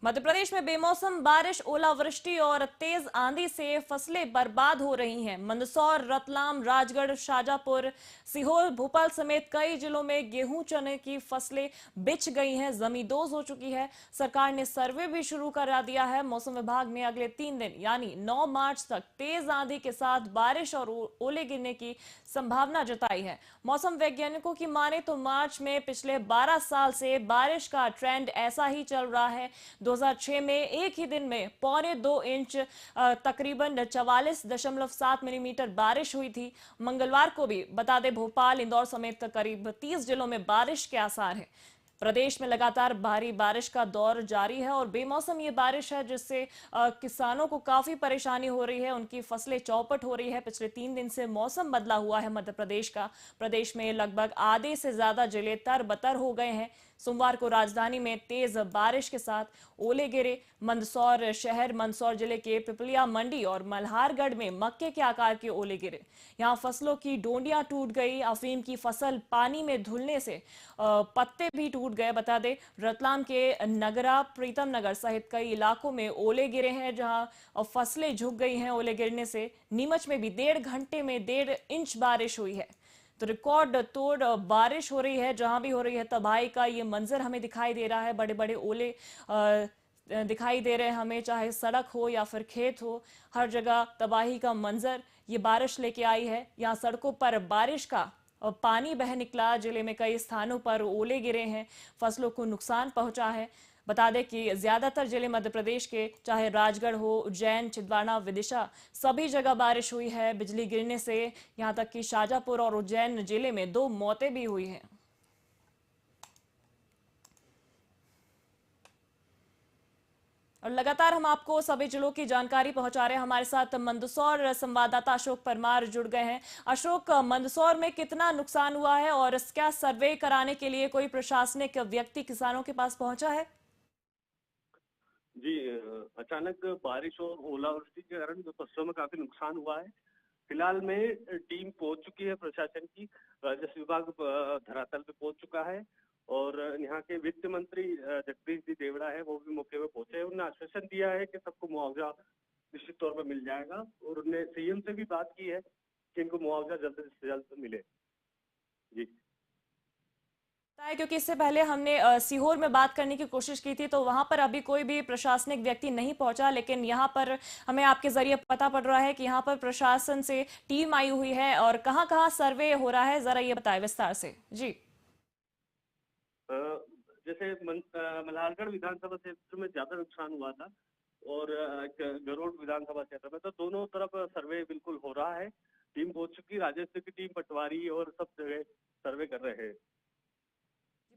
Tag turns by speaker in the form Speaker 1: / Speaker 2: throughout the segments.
Speaker 1: मध्य प्रदेश में बेमौसम बारिश, ओलावृष्टि और तेज आंधी से फसलें बर्बाद हो रही हैं। मंदसौर, रतलाम, राजगढ़, शाजापुर, सीहोर, भोपाल समेत कई जिलों में गेहूं, चने की फसलें बिछ गई हैं, जमींदोज हो चुकी है। सरकार ने सर्वे भी शुरू करा दिया है। मौसम विभाग ने अगले 3 दिन यानी 9 मार्च तक तेज आंधी के साथ बारिश और ओले गिरने की संभावना जताई है। मौसम वैज्ञानिकों की माने तो मार्च में पिछले 12 साल से बारिश का ट्रेंड ऐसा ही चल रहा है। 2006 में एक ही दिन में 1.25 इंच तकरीबन 44.7 मिलीमीटर बारिश हुई थी। मंगलवार को भी बता दें भोपाल, इंदौर समेत करीब 30 जिलों में बारिश के आसार हैं। प्रदेश में लगातार भारी बारिश का दौर जारी है और बेमौसम ये बारिश है जिससे किसानों को काफी परेशानी हो रही है, उनकी फसलें चौपट हो रही है। पिछले 3 दिन से मौसम बदला हुआ है मध्य प्रदेश का। प्रदेश में लगभग आधे से ज्यादा जिले तरबतर हो गए हैं। सोमवार को राजधानी में तेज बारिश के साथ ओले गिरे। मंदसौर शहर, मंदसौर जिले के पिपलिया मंडी और मल्हारगढ़ में मक्के के आकार के ओले गिरे। यहां फसलों की डोंडियां टूट गई। अफीम की फसल पानी में धुलने से पत्ते भी टूट गए। बता दें रतलाम के नगरा, प्रीतम नगर सहित कई इलाकों में ओले गिरे हैं जहां फसलें झुक गई हैं ओले गिरने से। नीमच में भी 1.5 घंटे में 1.5 इंच बारिश हुई है। तो रिकॉर्ड तोड़ बारिश हो रही है। जहां भी हो रही है तबाही का ये मंजर हमें दिखाई दे रहा है। बड़े बड़े ओले दिखाई दे रहे हैं हमें, चाहे सड़क हो या फिर खेत हो, हर जगह तबाही का मंजर ये बारिश लेके आई है। यहाँ सड़कों पर बारिश का पानी बह निकला। जिले में कई स्थानों पर ओले गिरे हैं, फसलों को नुकसान पहुंचा है। बता दें कि ज्यादातर जिले मध्य प्रदेश के, चाहे राजगढ़ हो, उज्जैन, छिंदवाड़ा, विदिशा, सभी जगह बारिश हुई है बिजली गिरने से। यहां तक कि शाजापुर और उज्जैन जिले में 2 मौतें भी हुई हैं। और लगातार हम आपको सभी जिलों की जानकारी पहुंचा रहे हैं। हमारे साथ मंदसौर संवाददाता अशोक परमार जुड़ गए हैं। अशोक, मंदसौर में कितना नुकसान हुआ है और क्या सर्वे कराने के लिए कोई प्रशासनिक व्यक्ति किसानों के पास पहुंचा है?
Speaker 2: जी, अचानक बारिश और ओलावृष्टि के कारण जो फसलों में काफी नुकसान हुआ है। फिलहाल में टीम पहुंच चुकी है प्रशासन की। राजस्व विभाग धरातल पे पहुंच चुका है और यहाँ के वित्त मंत्री जगदीश जी देवड़ा है, वो भी मौके पे पहुंचे हैं। उन्होंने आश्वासन दिया है कि सबको मुआवजा निश्चित तौर पर मिल जाएगा और उन्होंने सीएम से भी बात की है कि इनको मुआवजा जल्द से जल्द मिले। जी।
Speaker 1: है क्योंकि इससे पहले हमने सीहोर में बात करने की कोशिश की थी तो वहां पर अभी कोई भी प्रशासनिक व्यक्ति नहीं पहुंचा, लेकिन यहां पर हमें आपके जरिए पता पड़ रहा है कि यहां पर प्रशासन से टीम आई हुई है। और कहां कहां सर्वे हो रहा है, जरा ये बताएं विस्तार से जी।
Speaker 2: अ, जैसे मल्हारगढ़ विधानसभा क्षेत्र में ज्यादा नुकसान हुआ था और गरुड़ विधानसभा क्षेत्र में, तो दोनों तरफ सर्वे बिल्कुल हो रहा है। टीम पहुंच चुकी, राजस्व की टीम, पटवारी और सब जगह सर्वे कर रहे हैं।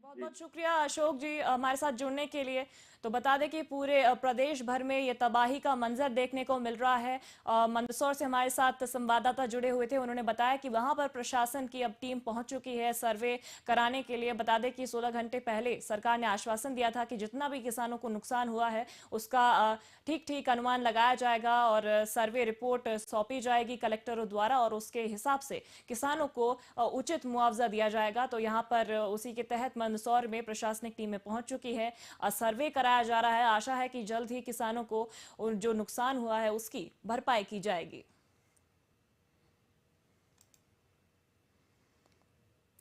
Speaker 1: बहुत
Speaker 2: जी।
Speaker 1: बहुत शुक्रिया अशोक जी हमारे साथ जुड़ने के लिए। तो बता दें कि पूरे प्रदेश भर में ये तबाही का मंजर देखने को मिल रहा है। मंदसौर से हमारे साथ संवाददाता जुड़े हुए थे, उन्होंने बताया कि वहां पर प्रशासन की अब टीम पहुंच चुकी है सर्वे कराने के लिए। बता दें कि 16 घंटे पहले सरकार ने आश्वासन दिया था कि जितना भी किसानों को नुकसान हुआ है उसका ठीक ठीक अनुमान लगाया जाएगा और सर्वे रिपोर्ट सौंपी जाएगी कलेक्टरों द्वारा और उसके हिसाब से किसानों को उचित मुआवजा दिया जाएगा। तो यहाँ पर उसी के तहत मंदसौर में प्रशासनिक टीमें पहुंच चुकी है, सर्वे कराया जा रहा है। आशा है कि जल्द ही किसानों को जो नुकसान हुआ है उसकी भरपाई की जाएगी।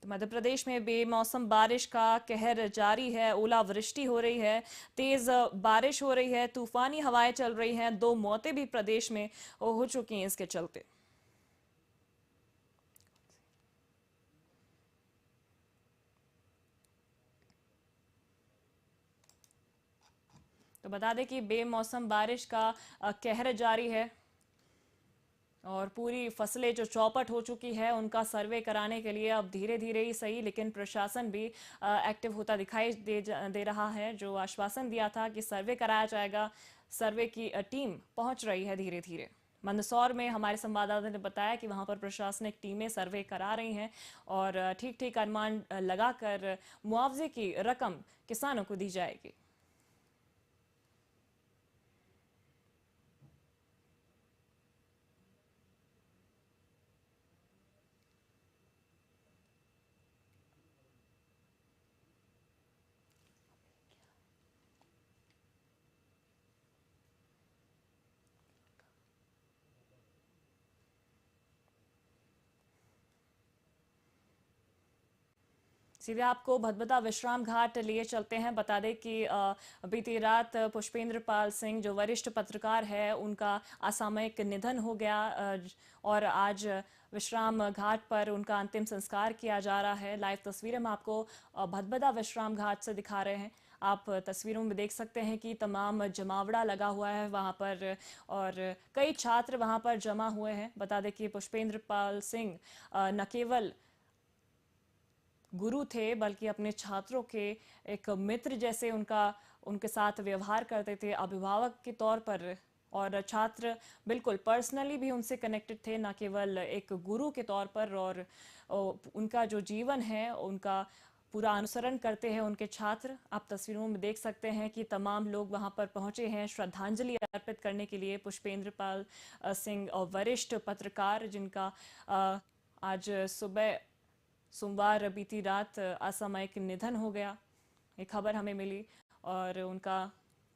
Speaker 1: तो मध्य प्रदेश में बेमौसम बारिश का कहर जारी है, ओलावृष्टि हो रही है, तेज बारिश हो रही है, तूफानी हवाएं चल रही हैं। 2 मौतें भी प्रदेश में हो चुकी हैं इसके चलते। तो बता दें कि बेमौसम बारिश का कहर जारी है और पूरी फसलें जो चौपट हो चुकी है उनका सर्वे कराने के लिए अब धीरे धीरे ही सही लेकिन प्रशासन भी एक्टिव होता दिखाई दे रहा है। जो आश्वासन दिया था कि सर्वे कराया जाएगा, सर्वे की टीम पहुंच रही है धीरे धीरे। मंदसौर में हमारे संवाददाता ने बताया कि वहां पर प्रशासनिक टीमें सर्वे करा रही हैं और ठीक ठीक अनुमान लगाकर मुआवजे की रकम किसानों को दी जाएगी। सीधे आपको भदभदा विश्राम घाट लिए चलते हैं। बता दें कि बीती रात पुष्पेंद्र पाल सिंह जो वरिष्ठ पत्रकार है उनका असामयिक निधन हो गया, और आज विश्राम घाट पर उनका अंतिम संस्कार किया जा रहा है। लाइव तस्वीरें हम आपको भदभदा विश्राम घाट से दिखा रहे हैं। आप तस्वीरों में देख सकते हैं कि तमाम जमावड़ा लगा हुआ है वहां पर, और कई छात्र वहां पर जमा हुए हैं। बता दें कि पुष्पेंद्र पाल सिंह न केवल गुरु थे बल्कि अपने छात्रों के एक मित्र जैसे उनके साथ व्यवहार करते थे, अभिभावक के तौर पर। और छात्र बिल्कुल पर्सनली भी उनसे कनेक्टेड थे, ना केवल एक गुरु के तौर पर। और उनका जो जीवन है उनका पूरा अनुसरण करते हैं उनके छात्र। आप तस्वीरों में देख सकते हैं कि तमाम लोग वहां पर पहुंचे हैं श्रद्धांजलि अर्पित करने के लिए पुष्पेंद्र पाल सिंह और वरिष्ठ पत्रकार, जिनका आज सुबह सोमवार बीती रात असामयिक निधन हो गया। ये खबर हमें मिली, और उनका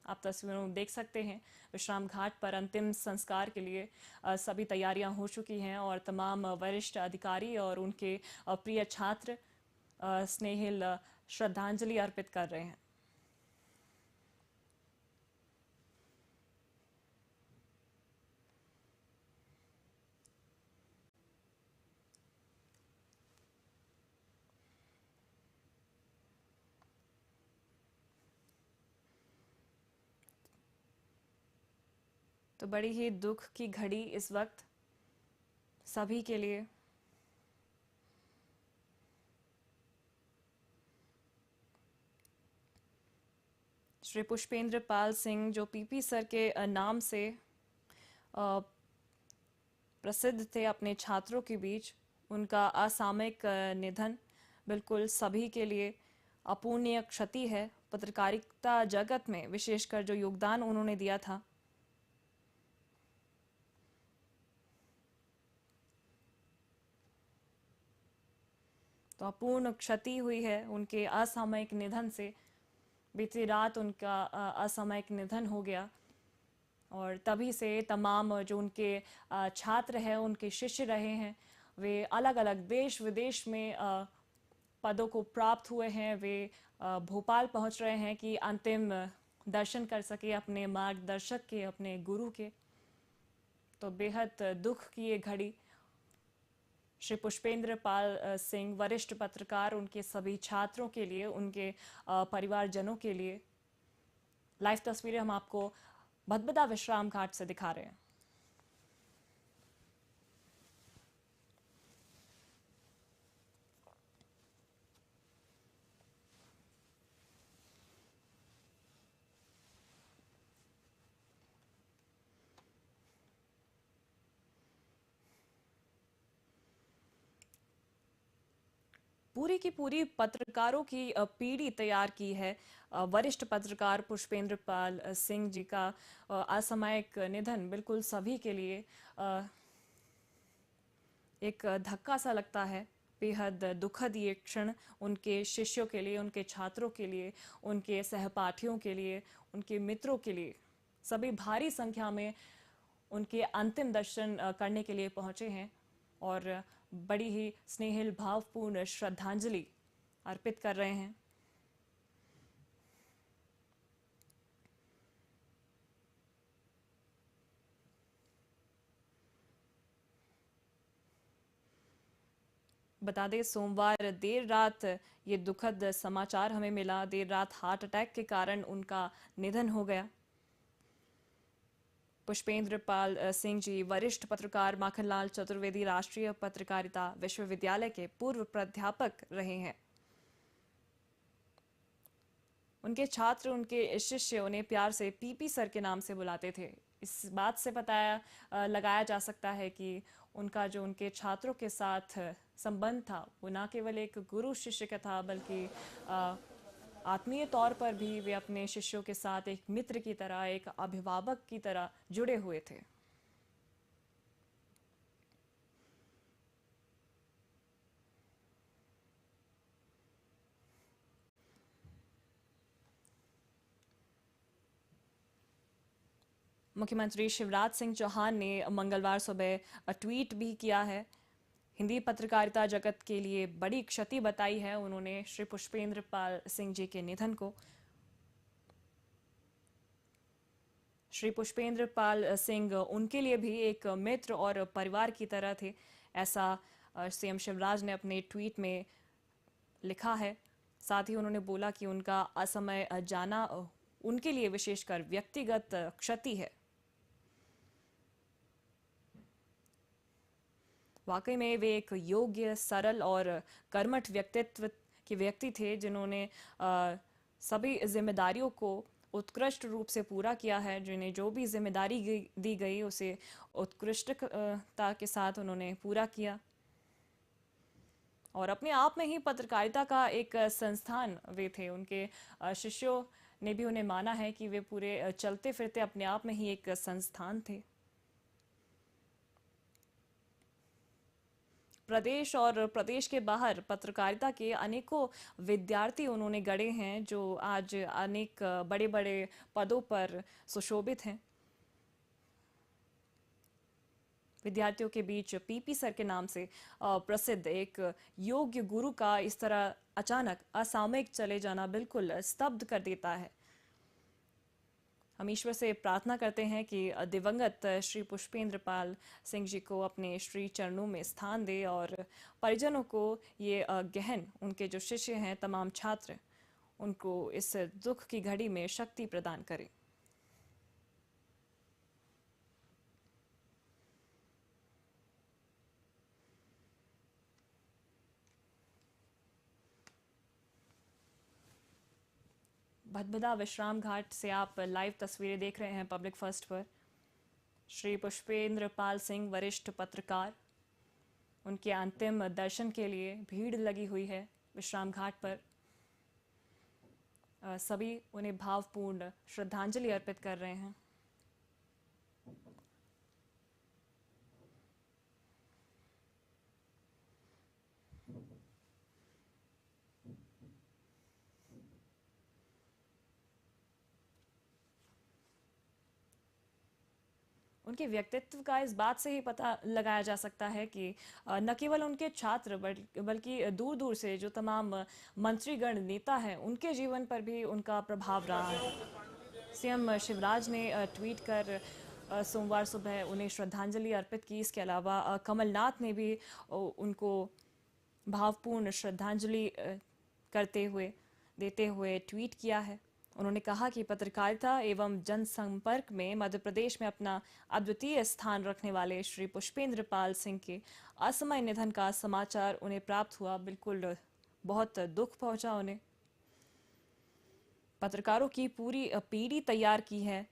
Speaker 1: आप तस्वीरों में देख सकते हैं। विश्राम घाट पर अंतिम संस्कार के लिए सभी तैयारियां हो चुकी हैं, और तमाम वरिष्ठ अधिकारी और उनके प्रिय छात्र स्नेहिल श्रद्धांजलि अर्पित कर रहे हैं। तो बड़ी ही दुख की घड़ी इस वक्त सभी के लिए। श्री पुष्पेंद्र पाल सिंह जो पीपी सर के नाम से प्रसिद्ध थे अपने छात्रों के बीच, उनका असामयिक निधन बिल्कुल सभी के लिए अपूर्णीय क्षति है। पत्रकारिता जगत में विशेषकर जो योगदान उन्होंने दिया था, तो अपूर्ण क्षति हुई है उनके असामयिक निधन से। बीती रात उनका असामयिक निधन हो गया, और तभी से तमाम जो उनके छात्र हैं, उनके शिष्य रहे हैं, वे अलग अलग देश विदेश में पदों को प्राप्त हुए हैं। वे भोपाल पहुंच रहे हैं कि अंतिम दर्शन कर सके अपने मार्गदर्शक के, अपने गुरु के। तो बेहद दुख की ये घड़ी श्री पुष्पेंद्र पाल सिंह वरिष्ठ पत्रकार, उनके सभी छात्रों के लिए, उनके परिवारजनों के लिए। लाइव तस्वीरें हम आपको भदभदा विश्राम घाट से दिखा रहे हैं। पूरी की पूरी पत्रकारों की पीढ़ी तैयार की है। वरिष्ठ पत्रकार पुष्पेंद्र पाल सिंह जी का असामयिक निधन बिल्कुल सभी के लिए एक धक्का सा लगता है। बेहद दुखद ये क्षण उनके शिष्यों के लिए, उनके छात्रों के लिए, उनके सहपाठियों के लिए, उनके मित्रों के लिए। सभी भारी संख्या में उनके अंतिम दर्शन करने के लिए पहुंचे हैं, और बड़ी ही स्नेहिल भावपूर्ण श्रद्धांजलि अर्पित कर रहे हैं। बता दें, सोमवार देर रात ये दुखद समाचार हमें मिला। देर रात हार्ट अटैक के कारण उनका निधन हो गया। पुष्पेंद्र पाल सिंह जी वरिष्ठ पत्रकार माखनलाल चतुर्वेदी राष्ट्रीय पत्रकारिता विश्वविद्यालय के पूर्व प्राध्यापक रहे हैं। उनके छात्र, उनके शिष्य उन्हें प्यार से पीपी सर के नाम से बुलाते थे। इस बात से पता लगाया जा सकता है कि उनका जो उनके छात्रों के साथ संबंध था वो न केवल एक गुरु शिष्य का था, बल्कि आत्मीय तौर पर भी वे अपने शिष्यों के साथ एक मित्र की तरह, एक अभिभावक की तरह जुड़े हुए थे। मुख्यमंत्री शिवराज सिंह चौहान ने मंगलवार सुबह ट्वीट भी किया है हिंदी पत्रकारिता जगत के लिए बड़ी क्षति बताई है उन्होंने श्री पुष्पेंद्र पाल सिंह जी के निधन को। श्री पुष्पेंद्र पाल सिंह उनके लिए भी एक मित्र और परिवार की तरह थे, ऐसा सीएम शिवराज ने अपने ट्वीट में लिखा है। साथ ही उन्होंने बोला कि उनका असमय जाना उनके लिए विशेषकर व्यक्तिगत क्षति है। वाकई में वे एक योग्य, सरल और कर्मठ व्यक्तित्व के व्यक्ति थे, जिन्होंने सभी जिम्मेदारियों को उत्कृष्ट रूप से पूरा किया है। जिन्हें जो भी जिम्मेदारी दी गई उसे उत्कृष्टता के साथ उन्होंने पूरा किया और अपने आप में ही पत्रकारिता का एक संस्थान वे थे। उनके शिष्यों ने भी उन्हें माना है कि वे पूरे चलते फिरते अपने आप में ही एक संस्थान थे। प्रदेश और प्रदेश के बाहर पत्रकारिता के अनेकों विद्यार्थी उन्होंने गढ़े हैं, जो आज अनेक बड़े बड़े पदों पर सुशोभित हैं। विद्यार्थियों के बीच पीपी सर के नाम से प्रसिद्ध एक योग्य गुरु का इस तरह अचानक असामयिक चले जाना बिल्कुल स्तब्ध कर देता है। हम ईश्वर से प्रार्थना करते हैं कि दिवंगत श्री पुष्पेंद्र पाल सिंह जी को अपने श्री चरणों में स्थान दे और परिजनों को ये गहन, उनके जो शिष्य हैं, तमाम छात्र, उनको इस दुख की घड़ी में शक्ति प्रदान करें। भदभदा विश्राम घाट से आप लाइव तस्वीरें देख रहे हैं पब्लिक फर्स्ट पर। श्री पुष्पेंद्र पाल सिंह वरिष्ठ पत्रकार, उनके अंतिम दर्शन के लिए भीड़ लगी हुई है विश्राम घाट पर। सभी उन्हें भावपूर्ण श्रद्धांजलि अर्पित कर रहे हैं। उनके व्यक्तित्व का इस बात से ही पता लगाया जा सकता है कि न केवल उनके छात्र बल्कि दूर दूर से जो तमाम मंत्रीगण, नेता हैं, उनके जीवन पर भी उनका प्रभाव रहा है। सीएम शिवराज ने ट्वीट कर सोमवार सुबह उन्हें श्रद्धांजलि अर्पित की। इसके अलावा कमलनाथ ने भी उनको भावपूर्ण श्रद्धांजलि देते हुए ट्वीट किया है। उन्होंने कहा कि पत्रकारिता एवं जनसंपर्क में मध्य प्रदेश में अपना अद्वितीय स्थान रखने वाले श्री पुष्पेंद्र पाल सिंह के असमय निधन का समाचार उन्हें प्राप्त हुआ, बिल्कुल बहुत दुख पहुंचा उन्हें। पत्रकारों की पूरी पीढ़ी तैयार की है,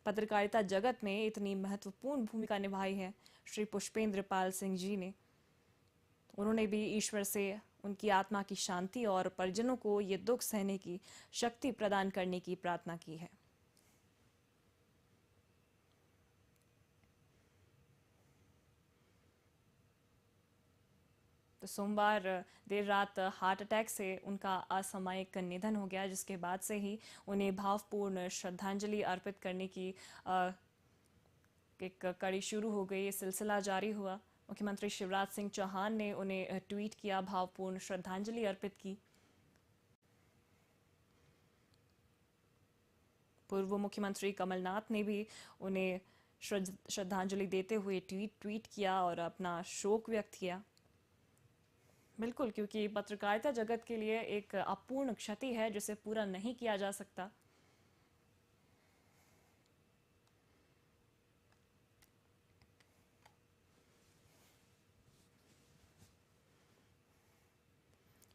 Speaker 1: पत्रकारिता जगत में इतनी महत्वपूर्ण भूमिका निभाई है श्री पुष्पेंद्र पाल सिंह जी ने। उन्होंने भी ईश्वर से उनकी आत्मा की शांति और परिजनों को ये दुख सहने की शक्ति प्रदान करने की प्रार्थना की है। तो सोमवार देर रात हार्ट अटैक से उनका असामयिक निधन हो गया, जिसके बाद से ही उन्हें भावपूर्ण श्रद्धांजलि अर्पित करने की एक कड़ी शुरू हो गई। ये सिलसिला जारी हुआ। मुख्यमंत्री शिवराज सिंह चौहान ने उन्हें ट्वीट किया, भावपूर्ण श्रद्धांजलि अर्पित की। पूर्व मुख्यमंत्री कमलनाथ ने भी उन्हें श्रद्धांजलि देते हुए ट्वीट किया और अपना शोक व्यक्त किया। बिल्कुल, क्योंकि पत्रकारिता जगत के लिए एक अपूर्ण क्षति है जिसे पूरा नहीं किया जा सकता।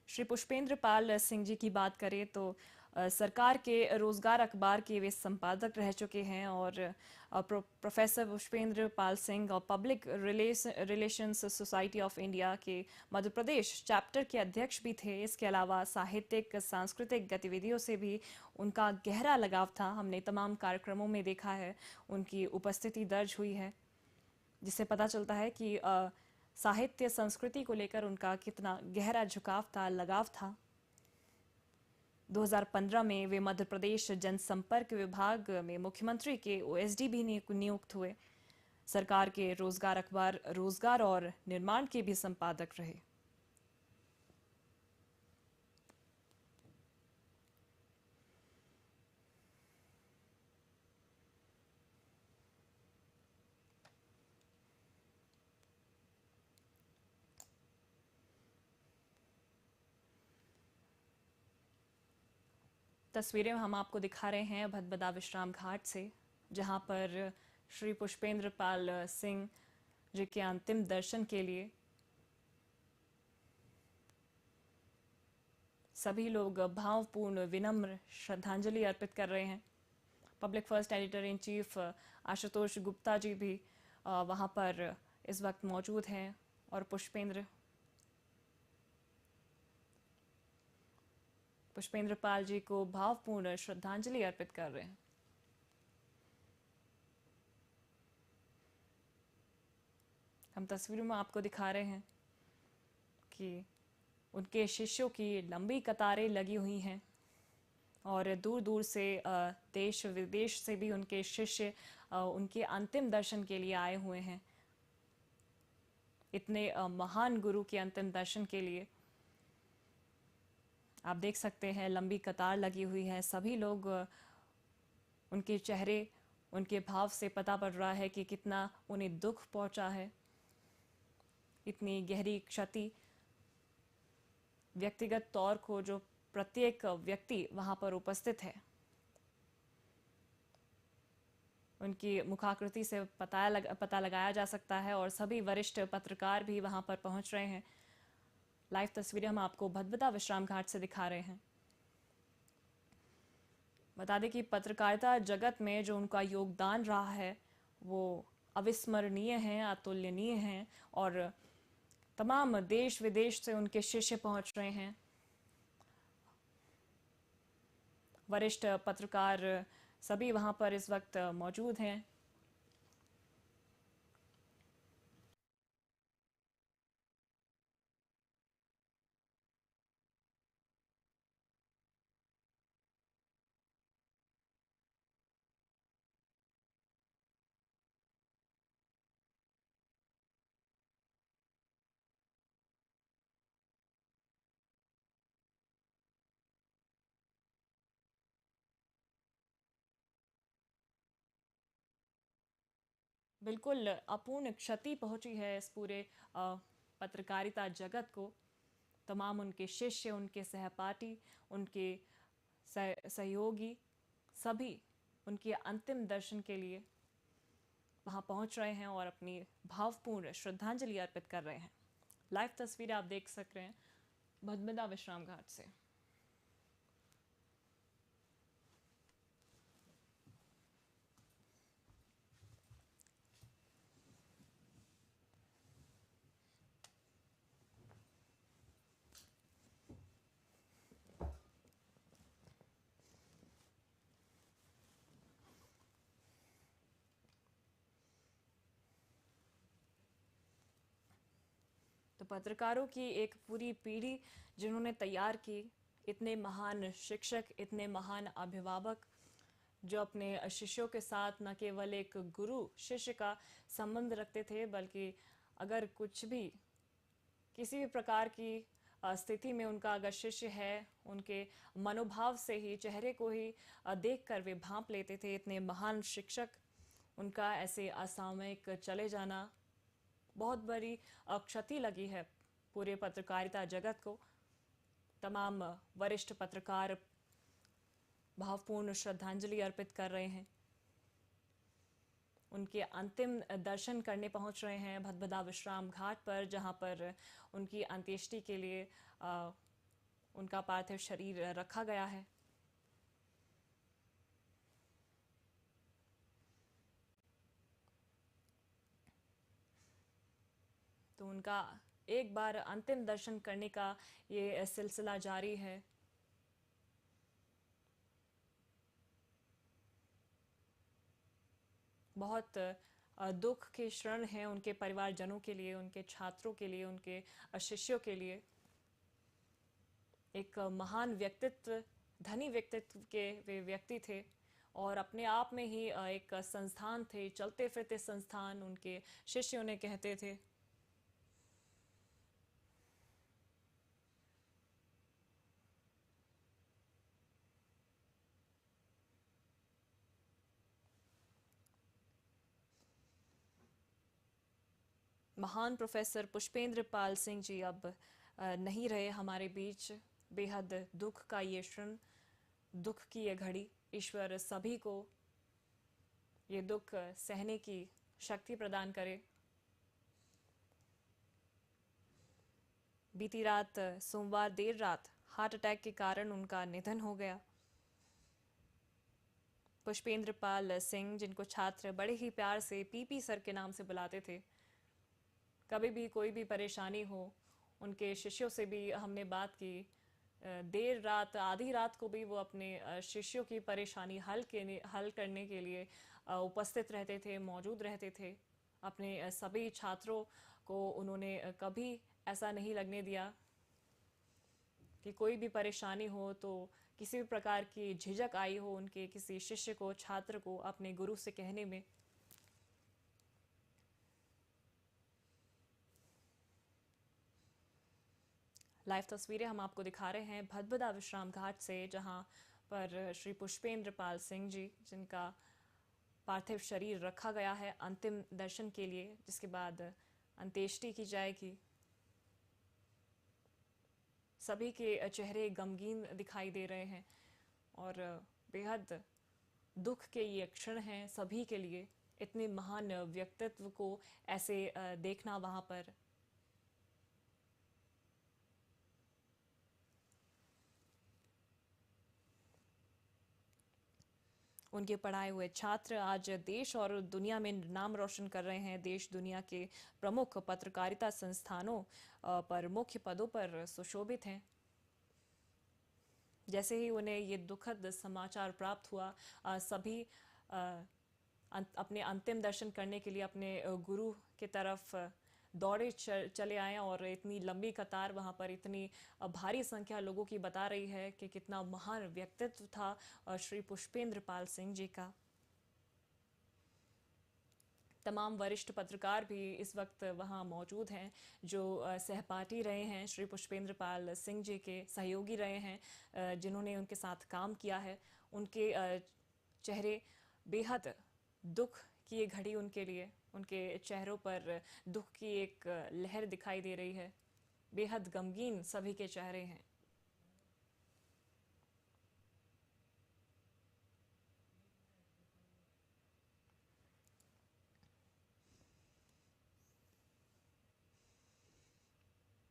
Speaker 1: श्री पुष्पेंद्र पाल सिंह जी की बात करें तो सरकार के रोजगार अखबार के वे संपादक रह चुके हैं और प्रोफेसर पुष्पेंद्र पाल सिंह और public relations society of India के मध्य प्रदेश चैप्टर के अध्यक्ष भी थे। इसके अलावा साहित्यिक सांस्कृतिक गतिविधियों से भी उनका गहरा लगाव था। हमने तमाम कार्यक्रमों में देखा है, उनकी उपस्थिति दर्ज हुई है, जिससे पता चलता है कि साहित्य संस्कृति को लेकर उनका कितना गहरा झुकाव था, लगाव था। 2015 में वे मध्य प्रदेश जनसंपर्क विभाग में मुख्यमंत्री के ओएसडी भी नियुक्त हुए। सरकार के रोजगार अखबार रोजगार और निर्माण के भी संपादक रहे। तस्वीरें हम आपको दिखा रहे हैं भदभदा विश्राम घाट से, जहां पर श्री पुष्पेंद्र पाल सिंह जी के अंतिम दर्शन के लिए सभी लोग भावपूर्ण विनम्र श्रद्धांजलि अर्पित कर रहे हैं। Public first editor in chief Ashutosh Gupta ji भी वहां पर इस वक्त मौजूद हैं और पुष्पेंद्र पाल जी को भावपूर्ण श्रद्धांजलि अर्पित कर रहे हैं। हम तस्वीरों में आपको दिखा रहे हैं कि उनके शिष्यों की लंबी कतारें लगी हुई हैं और दूर दूर से देश विदेश से भी उनके शिष्य उनके अंतिम दर्शन के लिए आए हुए हैं। इतने महान गुरु के अंतिम दर्शन के लिए आप देख सकते हैं लंबी कतार लगी हुई है। सभी लोग उनके चेहरे, उनके भाव से पता पड़ रहा है कि कितना उन्हें दुख पहुंचा है। इतनी गहरी क्षति व्यक्तिगत तौर को जो प्रत्येक व्यक्ति वहां पर उपस्थित है उनकी मुखाकृति से पता लगाया जा सकता है और सभी वरिष्ठ पत्रकार भी वहां पर पहुंच रहे हैं। लाइव तस्वीरें हम आपको भदभदा विश्राम घाट से दिखा रहे हैं। बता दें कि पत्रकारिता जगत में जो उनका योगदान रहा है वो अविस्मरणीय है, अतुलनीय है और तमाम देश विदेश से उनके शिष्य पहुंच रहे हैं। वरिष्ठ पत्रकार सभी वहां पर इस वक्त मौजूद हैं। बिल्कुल अपूर्ण क्षति पहुंची है इस पूरे पत्रकारिता जगत को। तमाम उनके शिष्य, उनके सहपाठी, उनके सहयोगी सभी उनके अंतिम दर्शन के लिए वहां पहुंच रहे हैं और अपनी भावपूर्ण श्रद्धांजलि अर्पित कर रहे हैं। लाइव तस्वीरें आप देख सक रहे हैं भदभदा विश्राम घाट से। तो पत्रकारों की एक पूरी पीढ़ी जिन्होंने तैयार की, इतने महान शिक्षक, इतने महान अभिभावक जो अपने शिष्यों के साथ न केवल एक गुरु शिष्य का संबंध रखते थे बल्कि अगर कुछ भी किसी भी प्रकार की स्थिति में उनका अगर शिष्य है, उनके मनोभाव से ही, चेहरे को ही देखकर वे भांप लेते थे। इतने महान शिक्षक, उनका ऐसे असामयिक चले जाना बहुत बड़ी क्षति लगी है पूरे पत्रकारिता जगत को। तमाम वरिष्ठ पत्रकार भावपूर्ण श्रद्धांजलि अर्पित कर रहे हैं, उनके अंतिम दर्शन करने पहुंच रहे हैं भदभदा विश्राम घाट पर, जहां पर उनकी अंत्येष्टि के लिए उनका पार्थिव शरीर रखा गया है। तो उनका एक बार अंतिम दर्शन करने का ये सिलसिला जारी है। बहुत दुख के क्षण हैं उनके परिवारजनों के लिए, उनके छात्रों के लिए, उनके शिष्यों के लिए। एक महान व्यक्तित्व, धनी व्यक्तित्व के वे व्यक्ति थे और अपने आप में ही एक संस्थान थे, चलते फिरते संस्थान उनके शिष्य उन्हें कहते थे। महान प्रोफेसर पुष्पेंद्र पाल सिंह जी अब नहीं रहे हमारे बीच। बेहद दुख का ये क्षण, दुख की ये घड़ी, ईश्वर सभी को ये दुख सहने की शक्ति प्रदान करे। बीती रात सोमवार देर रात हार्ट अटैक के कारण उनका निधन हो गया। पुष्पेंद्र पाल सिंह, जिनको छात्र बड़े ही प्यार से पीपी सर के नाम से बुलाते थे, कभी भी कोई भी परेशानी हो, उनके शिष्यों से भी हमने बात की। देर रात, आधी रात को भी वो अपने शिष्यों की परेशानी हल करने के लिए उपस्थित रहते थे, मौजूद रहते थे। अपने सभी छात्रों को उन्होंने कभी ऐसा नहीं लगने दिया कि कोई भी परेशानी हो तो किसी भी प्रकार की झिझक आई हो उनके किसी शिष्य को, छात्र को अपने गुरु से कहने में। लाइव तस्वीरें हम आपको दिखा रहे हैं भदभदा विश्राम घाट से, जहां पर श्री पुष्पेंद्र पाल सिंह जी, जिनका पार्थिव शरीर रखा गया है अंतिम दर्शन के लिए, जिसके बाद अंत्येष्टि की जाएगी। सभी के चेहरे गमगीन दिखाई दे रहे हैं और बेहद दुख के ये क्षण हैं सभी के लिए। इतने महान व्यक्तित्व को ऐसे देखना वहां पर। उनके पढ़ाए हुए छात्र आज देश और दुनिया में नाम रोशन कर रहे हैं। देश दुनिया के प्रमुख पत्रकारिता संस्थानों पर मुख्य पदों पर सुशोभित हैं। जैसे ही उन्हें ये दुखद समाचार प्राप्त हुआ, सभी अपने अंतिम दर्शन करने के लिए अपने गुरु की तरफ दौड़े चले आए और इतनी लंबी कतार वहाँ पर, इतनी भारी संख्या लोगों की बता रही है कि कितना महान व्यक्तित्व था श्री पुष्पेंद्र पाल सिंह जी का। तमाम वरिष्ठ पत्रकार भी इस वक्त वहाँ मौजूद हैं, जो सहपाठी रहे हैं, श्री पुष्पेंद्र पाल सिंह जी के सहयोगी रहे हैं, जिन्होंने उनके साथ काम किया है। उनके चेहरे बेहद दुख की ये घड़ी उनके लिए, उनके चेहरों पर दुख की एक लहर दिखाई दे रही है। बेहद गमगीन सभी के चेहरे हैं।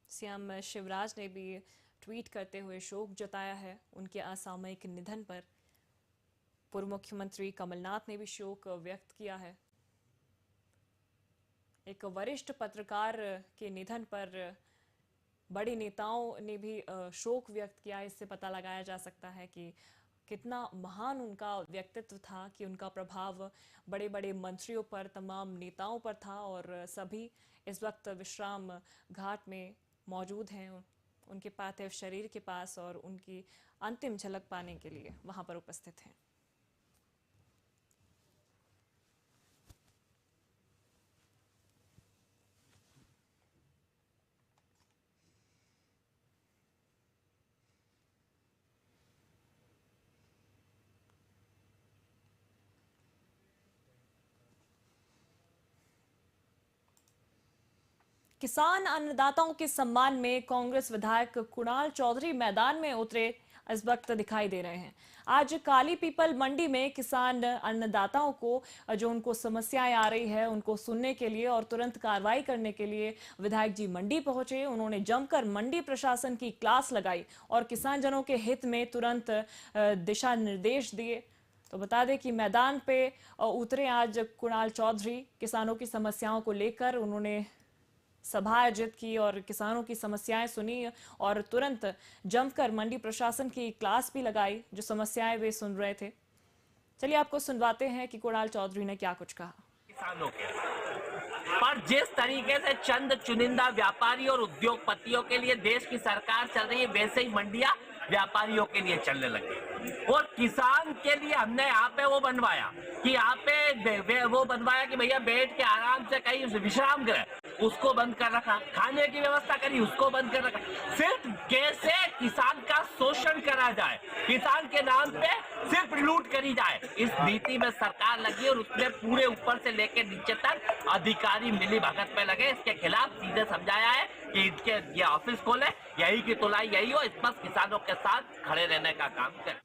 Speaker 1: सीएम शिवराज ने भी ट्वीट करते हुए शोक जताया है उनके असामयिक निधन पर। पूर्व मुख्यमंत्री कमलनाथ ने भी शोक व्यक्त किया है। एक वरिष्ठ पत्रकार के निधन पर बड़े नेताओं ने भी शोक व्यक्त किया। इससे पता लगाया जा सकता है कि कितना महान उनका व्यक्तित्व था, कि उनका प्रभाव बड़े बड़े मंत्रियों पर, तमाम नेताओं पर था। और सभी इस वक्त विश्राम घाट में मौजूद हैं, उनके पार्थिव शरीर के पास, और उनकी अंतिम झलक पाने के लिए वहां पर उपस्थित हैं। किसान अन्नदाताओं के सम्मान में कांग्रेस विधायक कुणाल चौधरी मैदान में उतरे इस वक्त दिखाई दे रहे हैं। आज काली पीपल मंडी में किसान अन्नदाताओं को, जो उनको समस्याएं आ रही है, उनको सुनने के लिए और तुरंत कार्रवाई करने के लिए विधायक जी मंडी पहुंचे। उन्होंने जमकर मंडी प्रशासन की क्लास लगाई और किसान जनों के हित में तुरंत दिशा निर्देश दिए। तो बता दें कि मैदान पे उतरे आज कुणाल चौधरी। किसानों की समस्याओं को लेकर उन्होंने सभा आयोजित की और किसानों की समस्याएं सुनी और तुरंत जमकर मंडी प्रशासन की क्लास भी लगाई, जो समस्याएं वे सुन रहे थे। चलिए आपको सुनवाते हैं कि कुणाल चौधरी ने क्या कुछ कहा।
Speaker 3: किसानों के पर जिस तरीके से चंद चुनिंदा व्यापारी और उद्योगपतियों के लिए देश की सरकार चल रही है, वैसे ही मंडियां व्यापारियों के लिए चलने लगी। और किसान के लिए हमने यहाँ पे वो बनवाया कि यहाँ पे वो बनवाया कि भैया बैठ के आराम से कहीं विश्राम करें, उसको बंद कर रखा। खाने की व्यवस्था करी, उसको बंद कर रखा। सिर्फ कैसे किसान का शोषण करा जाए, किसान के नाम पे सिर्फ लूट करी जाए, इस नीति में सरकार लगी और उसमें पूरे ऊपर से लेकर नीचे तक अधिकारी मिली भगत में लगे। इसके खिलाफ सीधे समझाया है कि इनके ये ऑफिस खोले, यही की तुलाई यही हो, इस पर किसानों के साथ खड़े रहने का काम करें।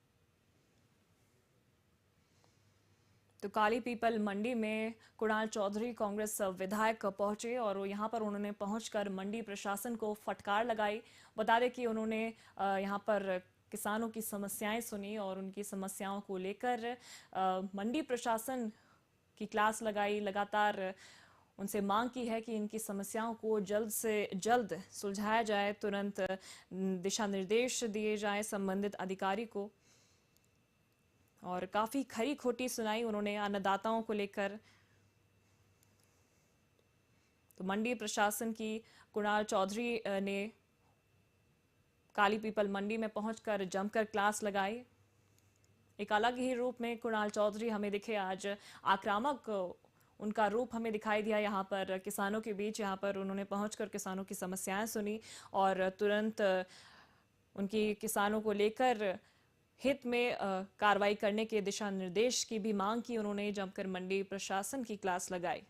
Speaker 1: तो काली पीपल मंडी में कुणाल चौधरी कांग्रेस विधायक पहुंचे और यहां पर उन्होंने पहुंचकर मंडी प्रशासन को फटकार लगाई। बता दें कि उन्होंने यहां पर किसानों की समस्याएं सुनी और उनकी समस्याओं को लेकर मंडी प्रशासन की क्लास लगाई। लगातार उनसे मांग की है कि इनकी समस्याओं को जल्द से जल्द सुलझाया जाए, तुरंत दिशा निर्देश दिए जाएं संबंधित अधिकारी को। और काफी खरी खोटी सुनाई उन्होंने अन्नदाताओं को लेकर। तो मंडी प्रशासन की कुणाल चौधरी ने काली पीपल मंडी में पहुंचकर जमकर क्लास लगाई। एक अलग ही रूप में कुणाल चौधरी हमें दिखे आज, आक्रामक उनका रूप हमें दिखाई दिया यहाँ पर किसानों के बीच। यहाँ पर उन्होंने पहुंचकर किसानों की समस्याएं सुनी और तुरंत उनकी किसानों को लेकर हित में कार्रवाई करने के दिशा निर्देश की भी मांग की उन्होंने। जमकर मंडी प्रशासन की क्लास लगाई।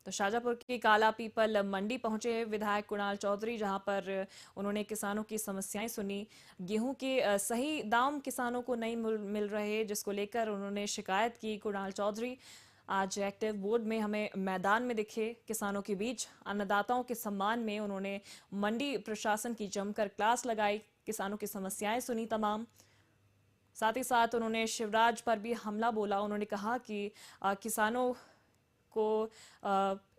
Speaker 1: तो शाजापुर की काला पीपल मंडी पहुंचे विधायक कुणाल चौधरी, जहां पर उन्होंने किसानों की समस्याएं सुनी। गेहूं के सही दाम किसानों को नहीं मिल रहे, जिसको लेकर उन्होंने शिकायत की। कुणाल चौधरी आज एक्टिव बोर्ड में हमें मैदान में दिखे किसानों के बीच। अन्नदाताओं के सम्मान में उन्होंने मंडी प्रशासन की जमकर क्लास लगाई, किसानों की समस्याएं सुनी तमाम। साथ ही साथ उन्होंने शिवराज पर भी हमला बोला। उन्होंने कहा कि किसानों को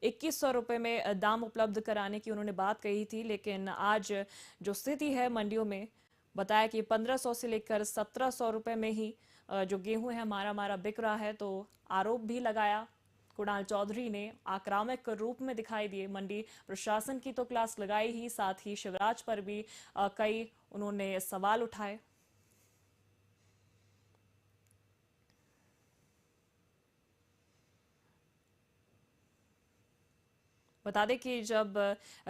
Speaker 1: 2100 रुपये में दाम उपलब्ध कराने की उन्होंने बात कही थी, लेकिन आज जो स्थिति है मंडियों में, बताया कि 1500 से लेकर 1700 रुपये में ही जो गेहूं है हमारा बिक रहा है। तो आरोप भी लगाया कुणाल चौधरी ने, आक्रामक रूप में दिखाई दिए। मंडी प्रशासन की तो क्लास लगाई ही, साथ ही शिवराज पर भी कई उन्होंने सवाल उठाए। बता दें कि जब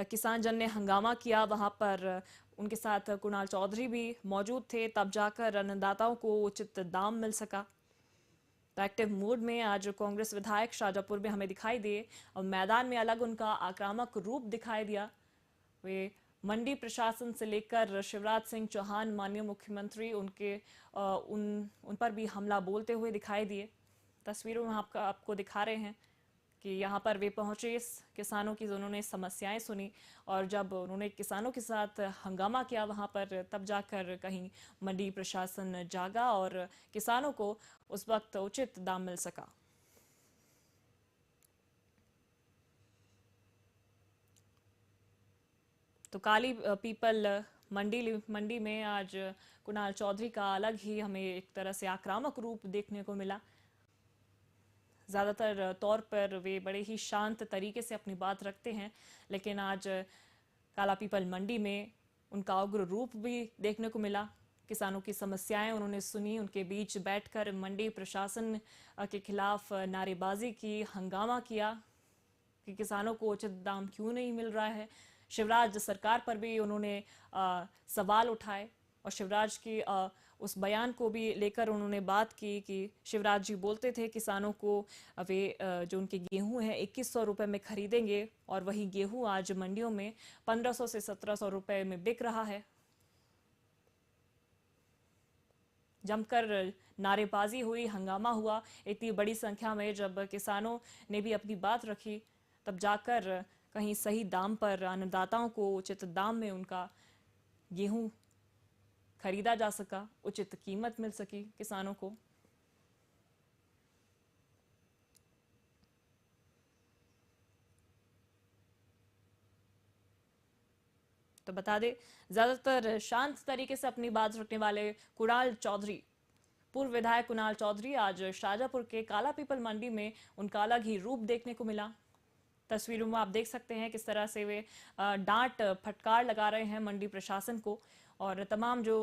Speaker 1: किसान जन ने हंगामा किया, वहां पर उनके साथ कुणाल चौधरी भी मौजूद थे, तब जाकर अन्नदाताओं को उचित दाम मिल सका। तो एक्टिव मूड में आज कांग्रेस विधायक शाजापुर में हमें दिखाई दिए और मैदान में अलग उनका आक्रामक रूप दिखाई दिया। वे मंडी प्रशासन से लेकर शिवराज सिंह चौहान माननीय मुख्यमंत्री उन पर भी हमला बोलते हुए दिखाई दिए। तस्वीरों में आपको दिखा रहे हैं कि यहाँ पर वे पहुंचे, किसानों की उन्होंने समस्याएं सुनी और जब उन्होंने किसानों के साथ हंगामा किया वहाँ पर, तब जाकर कहीं मंडी प्रशासन जागा और किसानों को उस वक्त उचित दाम मिल सका। तो काली पीपल मंडी में आज कुणाल चौधरी का अलग ही हमें एक तरह से आक्रामक रूप देखने को मिला। ज़्यादातर तौर पर वे बड़े ही शांत तरीके से अपनी बात रखते हैं, लेकिन आज काला पीपल मंडी में उनका उग्र रूप भी देखने को मिला। किसानों की समस्याएं उन्होंने सुनी, उनके बीच बैठकर मंडी प्रशासन के खिलाफ नारेबाजी की, हंगामा किया कि किसानों को उचित दाम क्यों नहीं मिल रहा है। शिवराज सरकार पर भी उन्होंने सवाल उठाए और शिवराज की उस बयान को भी लेकर उन्होंने बात की कि शिवराज जी बोलते थे किसानों को वे जो उनके गेहूं है 2100 रुपये में खरीदेंगे और वही गेहूं आज मंडियों में 1500 से 1700 रुपये में बिक रहा है। जमकर नारेबाजी हुई, हंगामा हुआ इतनी बड़ी संख्या में। जब किसानों ने भी अपनी बात रखी, तब जाकर कहीं सही दाम पर अन्नदाताओं को उचित दाम में उनका गेहूं खरीदा जा सका, उचित कीमत मिल सकी किसानों को। तो बता दें, ज्यादातर शांत तरीके से अपनी बात रखने वाले कुणाल चौधरी, पूर्व विधायक कुणाल चौधरी, आज शाजापुर के काला पीपल मंडी में उनका अलग ही रूप देखने को मिला। तस्वीरों में आप देख सकते हैं किस तरह से वे डांट फटकार लगा रहे हैं मंडी प्रशासन को, और तमाम जो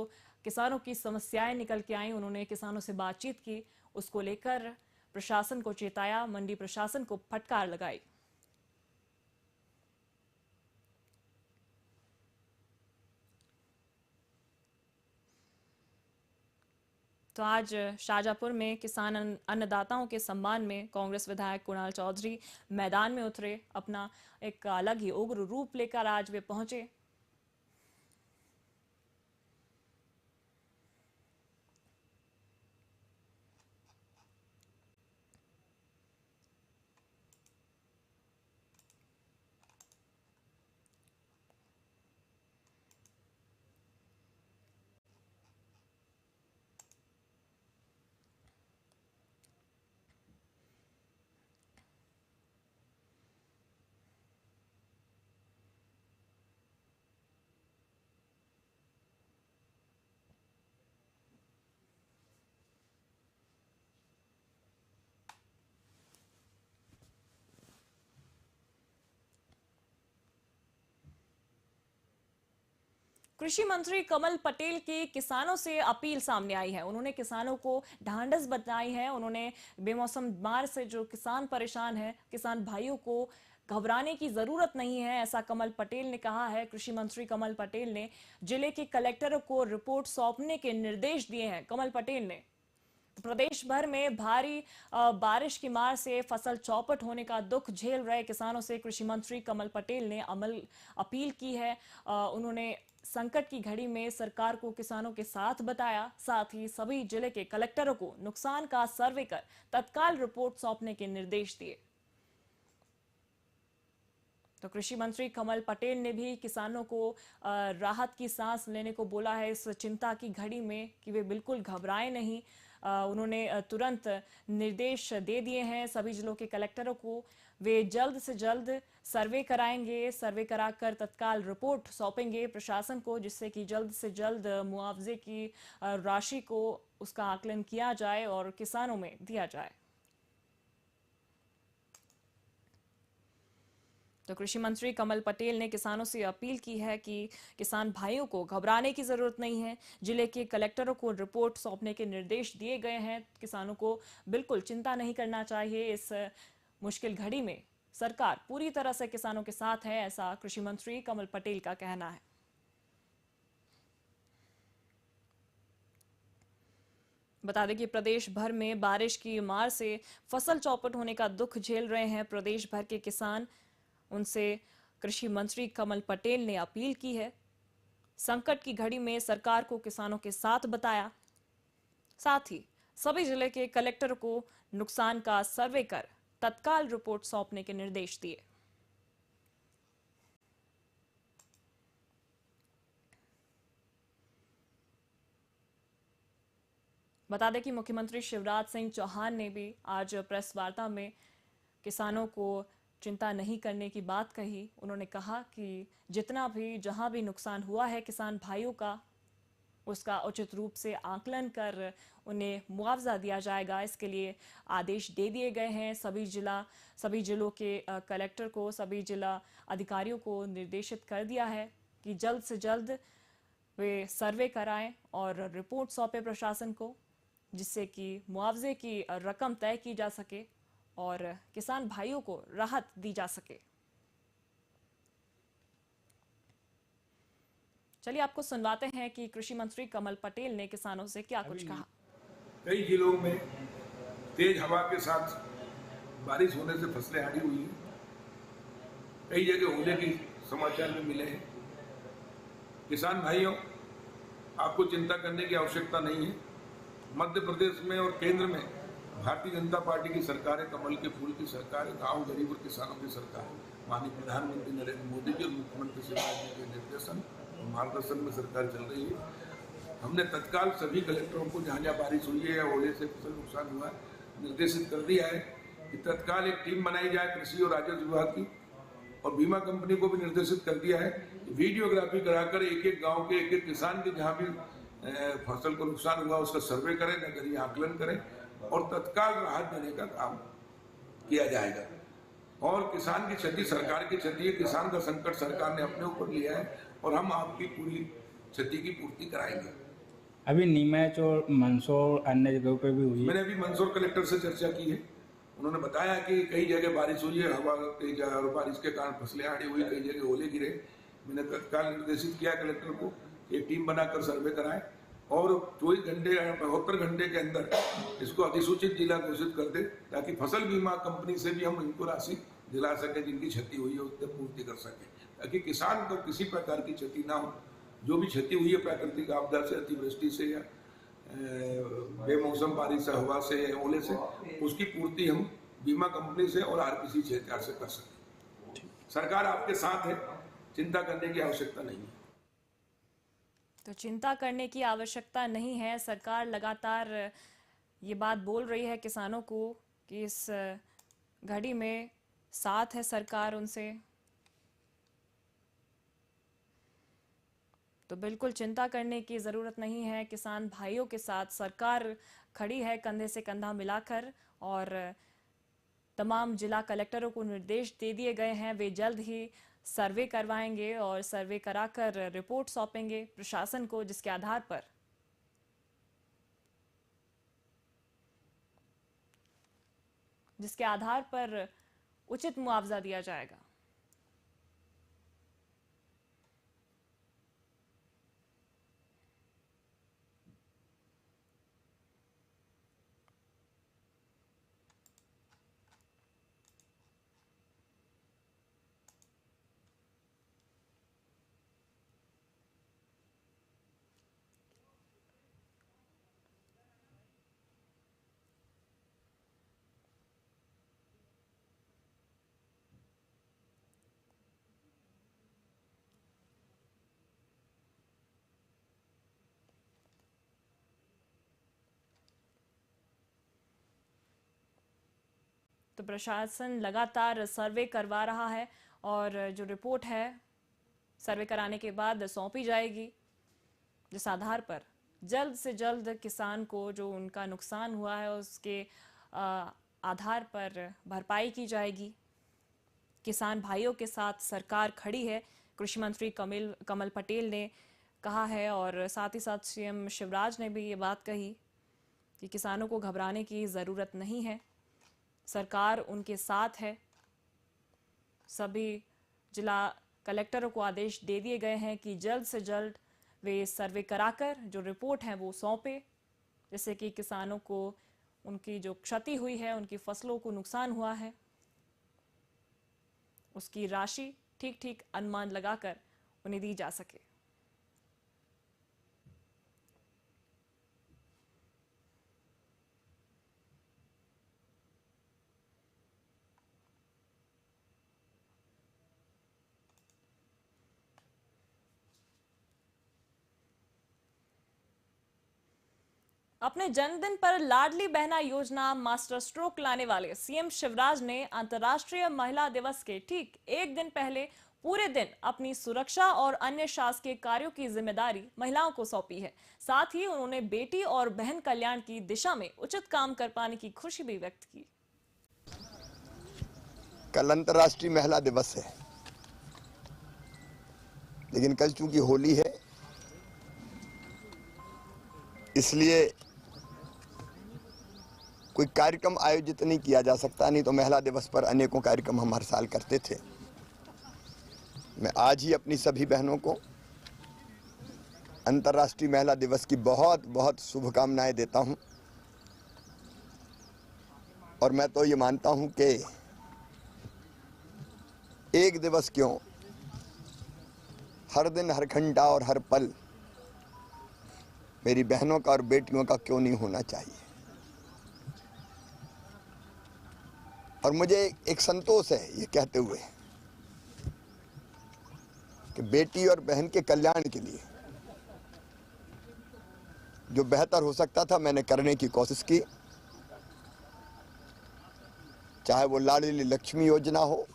Speaker 1: किसानों की समस्याएं निकल के आई, उन्होंने किसानों से बातचीत की, उसको लेकर प्रशासन को चेताया, मंडी प्रशासन को फटकार लगाई। तो आज शाजापुर में किसान अन्नदाताओं के सम्मान में कांग्रेस विधायक कुणाल चौधरी मैदान में उतरे। अपना एक अलग ही उग्र रूप लेकर आज वे पहुंचे। कृषि मंत्री कमल पटेल की किसानों से अपील सामने आई है। उन्होंने किसानों को ढांढस बताई है। उन्होंने बेमौसम मार से जो किसान परेशान है, किसान भाइयों को घबराने की जरूरत नहीं है, ऐसा कमल पटेल ने कहा है। कृषि मंत्री कमल पटेल ने जिले के कलेक्टरों को रिपोर्ट सौंपने के निर्देश दिए हैं। कमल पटेल ने प्रदेश भर में भारी बारिश की मार से फसल चौपट होने का दुख झेल रहे किसानों से कृषि मंत्री कमल पटेल ने अपील की है। उन्होंने संकट की घड़ी में सरकार को किसानों के साथ बताया, साथ ही सभी जिले के कलेक्टरों को नुकसान का सर्वे कर तत्काल रिपोर्ट सौंपने के निर्देश दिए। तो कृषि मंत्री कमल पटेल ने भी किसानों को राहत की सांस लेने को बोला है इस चिंता की घड़ी में, कि वे बिल्कुल घबराएं नहीं। उन्होंने तुरंत निर्देश दे दिए हैं सभी जिलों के कलेक्टरों को। वे जल्द से जल्द सर्वे कराएंगे, सर्वे कराकर तत्काल रिपोर्ट सौंपेंगे प्रशासन को, जिससे कि जल्द से जल्द मुआवजे की राशि को उसका आकलन किया जाए और किसानों में दिया जाए। तो कृषि मंत्री कमल पटेल ने किसानों से अपील की है कि किसान भाइयों को घबराने की जरूरत नहीं है। जिले के कलेक्टरों को रिपोर्ट सौंपने के निर्देश दिए गए हैं। किसानों को बिल्कुल चिंता नहीं करना चाहिए। इस मुश्किल घड़ी में सरकार पूरी तरह से किसानों के साथ है, ऐसा कृषि मंत्री कमल पटेल का कहना है। बता दें कि प्रदेश भर में बारिश की मार से फसल चौपट होने का दुख झेल रहे हैं प्रदेश भर के किसान। उनसे कृषि मंत्री कमल पटेल ने अपील की है। संकट की घड़ी में सरकार को किसानों के साथ बताया, साथ ही सभी जिले के कलेक्टर को नुकसान का सर्वे कर तत्काल रिपोर्ट सौंपने के निर्देश दिए। बता दें कि मुख्यमंत्री शिवराज सिंह चौहान ने भी आज प्रेस वार्ता में किसानों को चिंता नहीं करने की बात कही। उन्होंने कहा कि जितना भी जहां भी नुकसान हुआ है किसान भाइयों का, उसका उचित रूप से आकलन कर उन्हें मुआवजा दिया जाएगा। इसके लिए आदेश दे दिए गए हैं। सभी जिलों के कलेक्टर को, सभी जिला अधिकारियों को निर्देशित कर दिया है कि जल्द से जल्द वे सर्वे कराएं और रिपोर्ट सौंपे प्रशासन को, जिससे कि मुआवजे की रकम तय की जा सके और किसान भाइयों को राहत दी जा सके। चलिए आपको सुनवाते हैं कि कृषि मंत्री कमल पटेल ने किसानों से क्या कुछ कहा।
Speaker 4: कई जिलों में तेज हवा के साथ बारिश होने से फसलें हारी हुई हैं। कई जगह ओले की समाचार में मिले हैं। किसान भाइयों, आपको चिंता करने की आवश्यकता नहीं है। मध्य प्रदेश में और केंद्र में भारतीय जनता पार्टी की सरकार है, कमल के फूल की सरकार है, गांव गरीब और किसानों की सरकार है। माननीय प्रधानमंत्री नरेंद्र मोदी जी और मुख्यमंत्री शिवराज जी के निर्देशन और मार्गदर्शन में सरकार चल रही है। हमने तत्काल सभी कलेक्टरों को जहाँ जहाँ बारिश हुई है या ओले से फसल नुकसान हुआ है निर्देशित कर दिया है कि तत्काल एक टीम बनाई जाए कृषि और राजस्व विभाग की, और बीमा कंपनी को भी निर्देशित कर दिया है कि वीडियोग्राफी कराकर एक एक गाँव के एक एक किसान के जहाँ भी फसल को नुकसान हुआ उसका सर्वे करें, नगरीय आकलन करें और तत्काल राहत देने का काम किया जाएगा। और किसान की क्षति सरकार की क्षति है, किसान का संकट सरकार ने अपने ऊपर लिया है और हम आपकी पूरी क्षति की पूर्ति कराएंगे।
Speaker 5: अभी नीमच और मंदसौर अन्य जगहों पे भी हुई है।
Speaker 4: मैंने अभी मंदसौर कलेक्टर से चर्चा की है, उन्होंने बताया कि कई जगह बारिश हुई है, हवा तेज और बारिश के कारण फसलें हानि हुई, कई जगह ओले गिरे। मैंने तत्काल निर्देशित किया कलेक्टर को एक टीम बनाकर सर्वे कराए और 24 घंटे 72 घंटे के अंदर इसको अधिसूचित जिला घोषित कर दे, ताकि फसल बीमा कंपनी से भी हम इनको राशि दिला सकें, जिनकी क्षति हुई है उससे पूर्ति कर सकें, ताकि किसान को किसी प्रकार की क्षति ना हो। जो भी क्षति हुई है प्राकृतिक आपदा से, अतिवृष्टि से या बेमौसम बारिश से, हवा से, ओले से, उसकी पूर्ति हम बीमा कंपनी से और आरपीसी क्षेत्र से कर सकें। सरकार आपके साथ है, चिंता करने की आवश्यकता नहीं है।
Speaker 1: तो चिंता करने की आवश्यकता नहीं है। सरकार लगातार ये बात बोल रही है किसानों को कि इस घड़ी में साथ है सरकार उनसे। तो बिल्कुल चिंता करने की ज़रूरत नहीं है। किसान भाइयों के साथ सरकार खड़ी है कंधे से कंधा मिलाकर, और तमाम जिला कलेक्टरों को निर्देश दे दिए गए हैं, वे जल्द ही सर्वे करवाएंगे और सर्वे कराकर रिपोर्ट सौंपेंगे प्रशासन को, जिसके आधार पर उचित मुआवजा दिया जाएगा। तो प्रशासन लगातार सर्वे करवा रहा है और जो रिपोर्ट है सर्वे कराने के बाद सौंपी जाएगी, जिस आधार पर जल्द से जल्द किसान को जो उनका नुकसान हुआ है उसके आधार पर भरपाई की जाएगी। किसान भाइयों के साथ सरकार खड़ी है, कृषि मंत्री कमल पटेल ने कहा है, और साथ ही साथ सीएम शिवराज ने भी ये बात कही कि किसानों को घबराने की ज़रूरत नहीं है, सरकार उनके साथ है। सभी जिला कलेक्टरों को आदेश दे दिए गए हैं कि जल्द से जल्द वे सर्वे कराकर जो रिपोर्ट है वो सौंपे, जिससे कि किसानों को उनकी जो क्षति हुई है, उनकी फसलों को नुकसान हुआ है, उसकी राशि ठीक ठीक अनुमान लगाकर उन्हें दी जा सके। अपने जन्मदिन पर लाडली बहना योजना मास्टर स्ट्रोक लाने वाले सीएम शिवराज ने अंतर्राष्ट्रीय महिला दिवस के ठीक एक दिन पहले पूरे दिन अपनी सुरक्षा और अन्य शासकीय कार्यों की जिम्मेदारी महिलाओं को सौंपी है। साथ ही उन्होंने बेटी और बहन कल्याण की दिशा में उचित काम कर पाने की खुशी भी व्यक्त की।
Speaker 6: कल अंतर्राष्ट्रीय महिला दिवस है, लेकिन कल चूंकि होली है इसलिए कोई कार्यक्रम आयोजित नहीं किया जा सकता, नहीं तो महिला दिवस पर अनेकों कार्यक्रम हम हर साल करते थे। मैं आज ही अपनी सभी बहनों को अंतर्राष्ट्रीय महिला दिवस की बहुत बहुत शुभकामनाएं देता हूं, और मैं तो ये मानता हूं कि एक दिवस क्यों, हर दिन, हर घंटा और हर पल मेरी बहनों का और बेटियों का क्यों नहीं होना चाहिए। और मुझे एक संतोष है ये कहते हुए कि बेटी और बहन के कल्याण के लिए जो बेहतर हो सकता था मैंने करने की कोशिश की, चाहे वो लाडली लक्ष्मी योजना हो,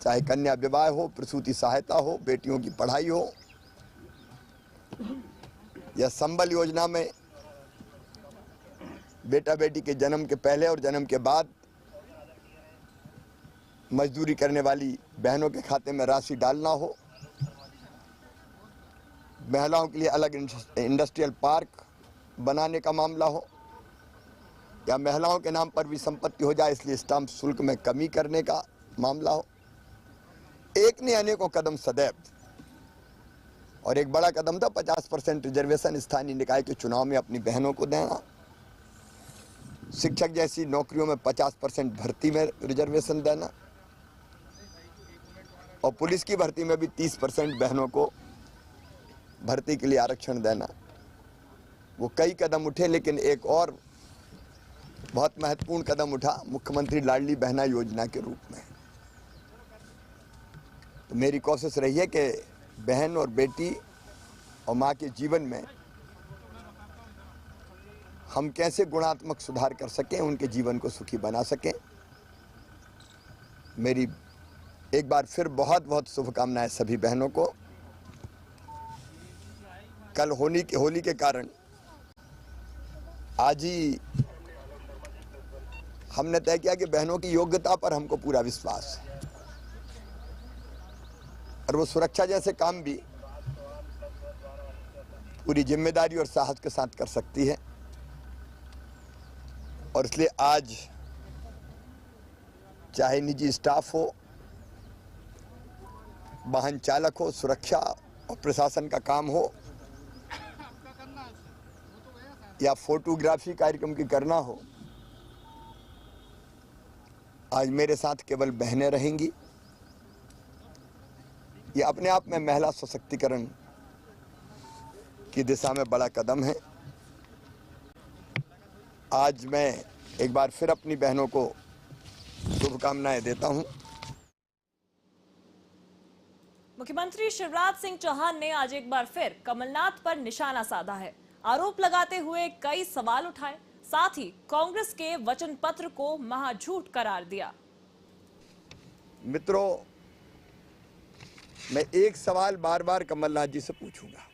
Speaker 6: चाहे कन्या विवाह हो, प्रसूति सहायता हो, बेटियों की पढ़ाई हो, या संबल योजना में बेटा बेटी के जन्म के पहले और जन्म के बाद मजदूरी करने वाली बहनों के खाते में राशि डालना हो, महिलाओं के लिए अलग इंडस्ट्रियल पार्क बनाने का मामला हो, या महिलाओं के नाम पर भी संपत्ति हो जाए इसलिए स्टाम्प शुल्क में कमी करने का मामला हो, एक ने अनेकों कदम सदैव, और एक बड़ा कदम था 50% रिजर्वेशन स्थानीय निकाय के चुनाव में अपनी बहनों को देना, शिक्षक जैसी नौकरियों में 50% भर्ती में रिजर्वेशन देना, और पुलिस की भर्ती में भी 30% बहनों को भर्ती के लिए आरक्षण देना। वो कई कदम उठे, लेकिन एक और बहुत महत्वपूर्ण कदम उठा मुख्यमंत्री लाडली बहना योजना के रूप में। तो मेरी कोशिश रही है कि बहन और बेटी और माँ के जीवन में हम कैसे गुणात्मक सुधार कर सकें, उनके जीवन को सुखी बना सकें। मेरी एक बार फिर बहुत बहुत शुभकामनाएं सभी बहनों को। कल होली के कारण आज ही हमने तय किया कि बहनों की योग्यता पर हमको पूरा विश्वास है, और वो सुरक्षा जैसे काम भी पूरी जिम्मेदारी और साहस के साथ कर सकती है। और इसलिए आज चाहे निजी स्टाफ हो, वाहन चालक हो, सुरक्षा और प्रशासन का काम हो, या फोटोग्राफी कार्यक्रम की करना हो, आज मेरे साथ केवल बहनें रहेंगी। ये अपने आप में महिला सशक्तिकरण की दिशा में बड़ा कदम है। आज मैं एक बार फिर अपनी बहनों को शुभकामनाएं देता हूं।
Speaker 1: मुख्यमंत्री शिवराज सिंह चौहान ने आज एक बार फिर कमलनाथ पर निशाना साधा है। आरोप लगाते हुए कई सवाल उठाए, साथ ही कांग्रेस के वचन पत्र को महाझूठ करार दिया।
Speaker 6: मित्रों, मैं एक सवाल बार बार कमलनाथ जी से पूछूंगा।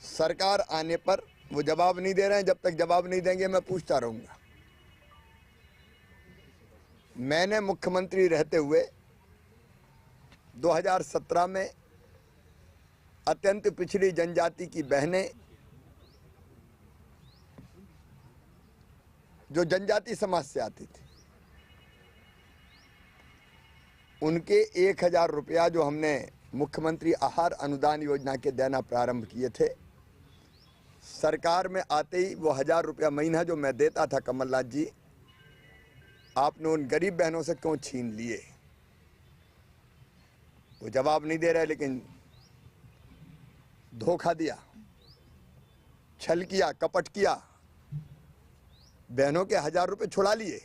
Speaker 6: सरकार आने पर वो जवाब नहीं दे रहे हैं, जब तक जवाब नहीं देंगे मैं पूछता रहूंगा। मैंने मुख्यमंत्री रहते हुए 2017 में अत्यंत पिछड़ी जनजाति की बहनें, जो जनजाति समाज से आती थी, उनके 1000 रुपया जो हमने मुख्यमंत्री आहार अनुदान योजना के देना प्रारंभ किए थे, सरकार में आते ही वो 1000 रुपया महीना जो मैं देता था, कमलनाथ जी आपने उन गरीब बहनों से क्यों छीन लिए? वो जवाब नहीं दे रहे, लेकिन धोखा दिया, छल किया, कपट किया, बहनों के 1000 रुपये छुड़ा लिए,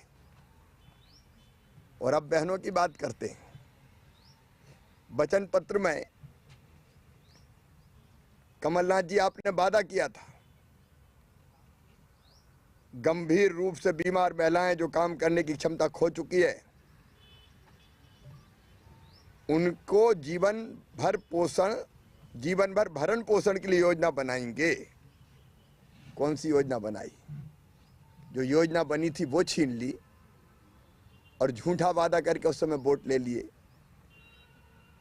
Speaker 6: और अब बहनों की बात करते हैं। वचन पत्र में कमलनाथ जी आपने वादा किया था, गंभीर रूप से बीमार महिलाएं जो काम करने की क्षमता खो चुकी है, उनको जीवन भर भरण पोषण के लिए योजना बनाएंगे। कौन सी योजना बनाई? जो योजना बनी थी वो छीन ली, और झूठा वादा करके उस समय वोट ले लिए।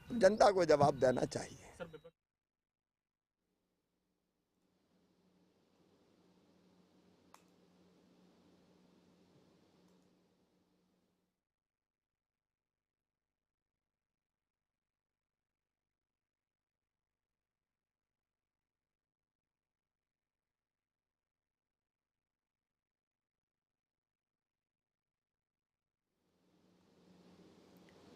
Speaker 6: जनता को जवाब देना चाहिए।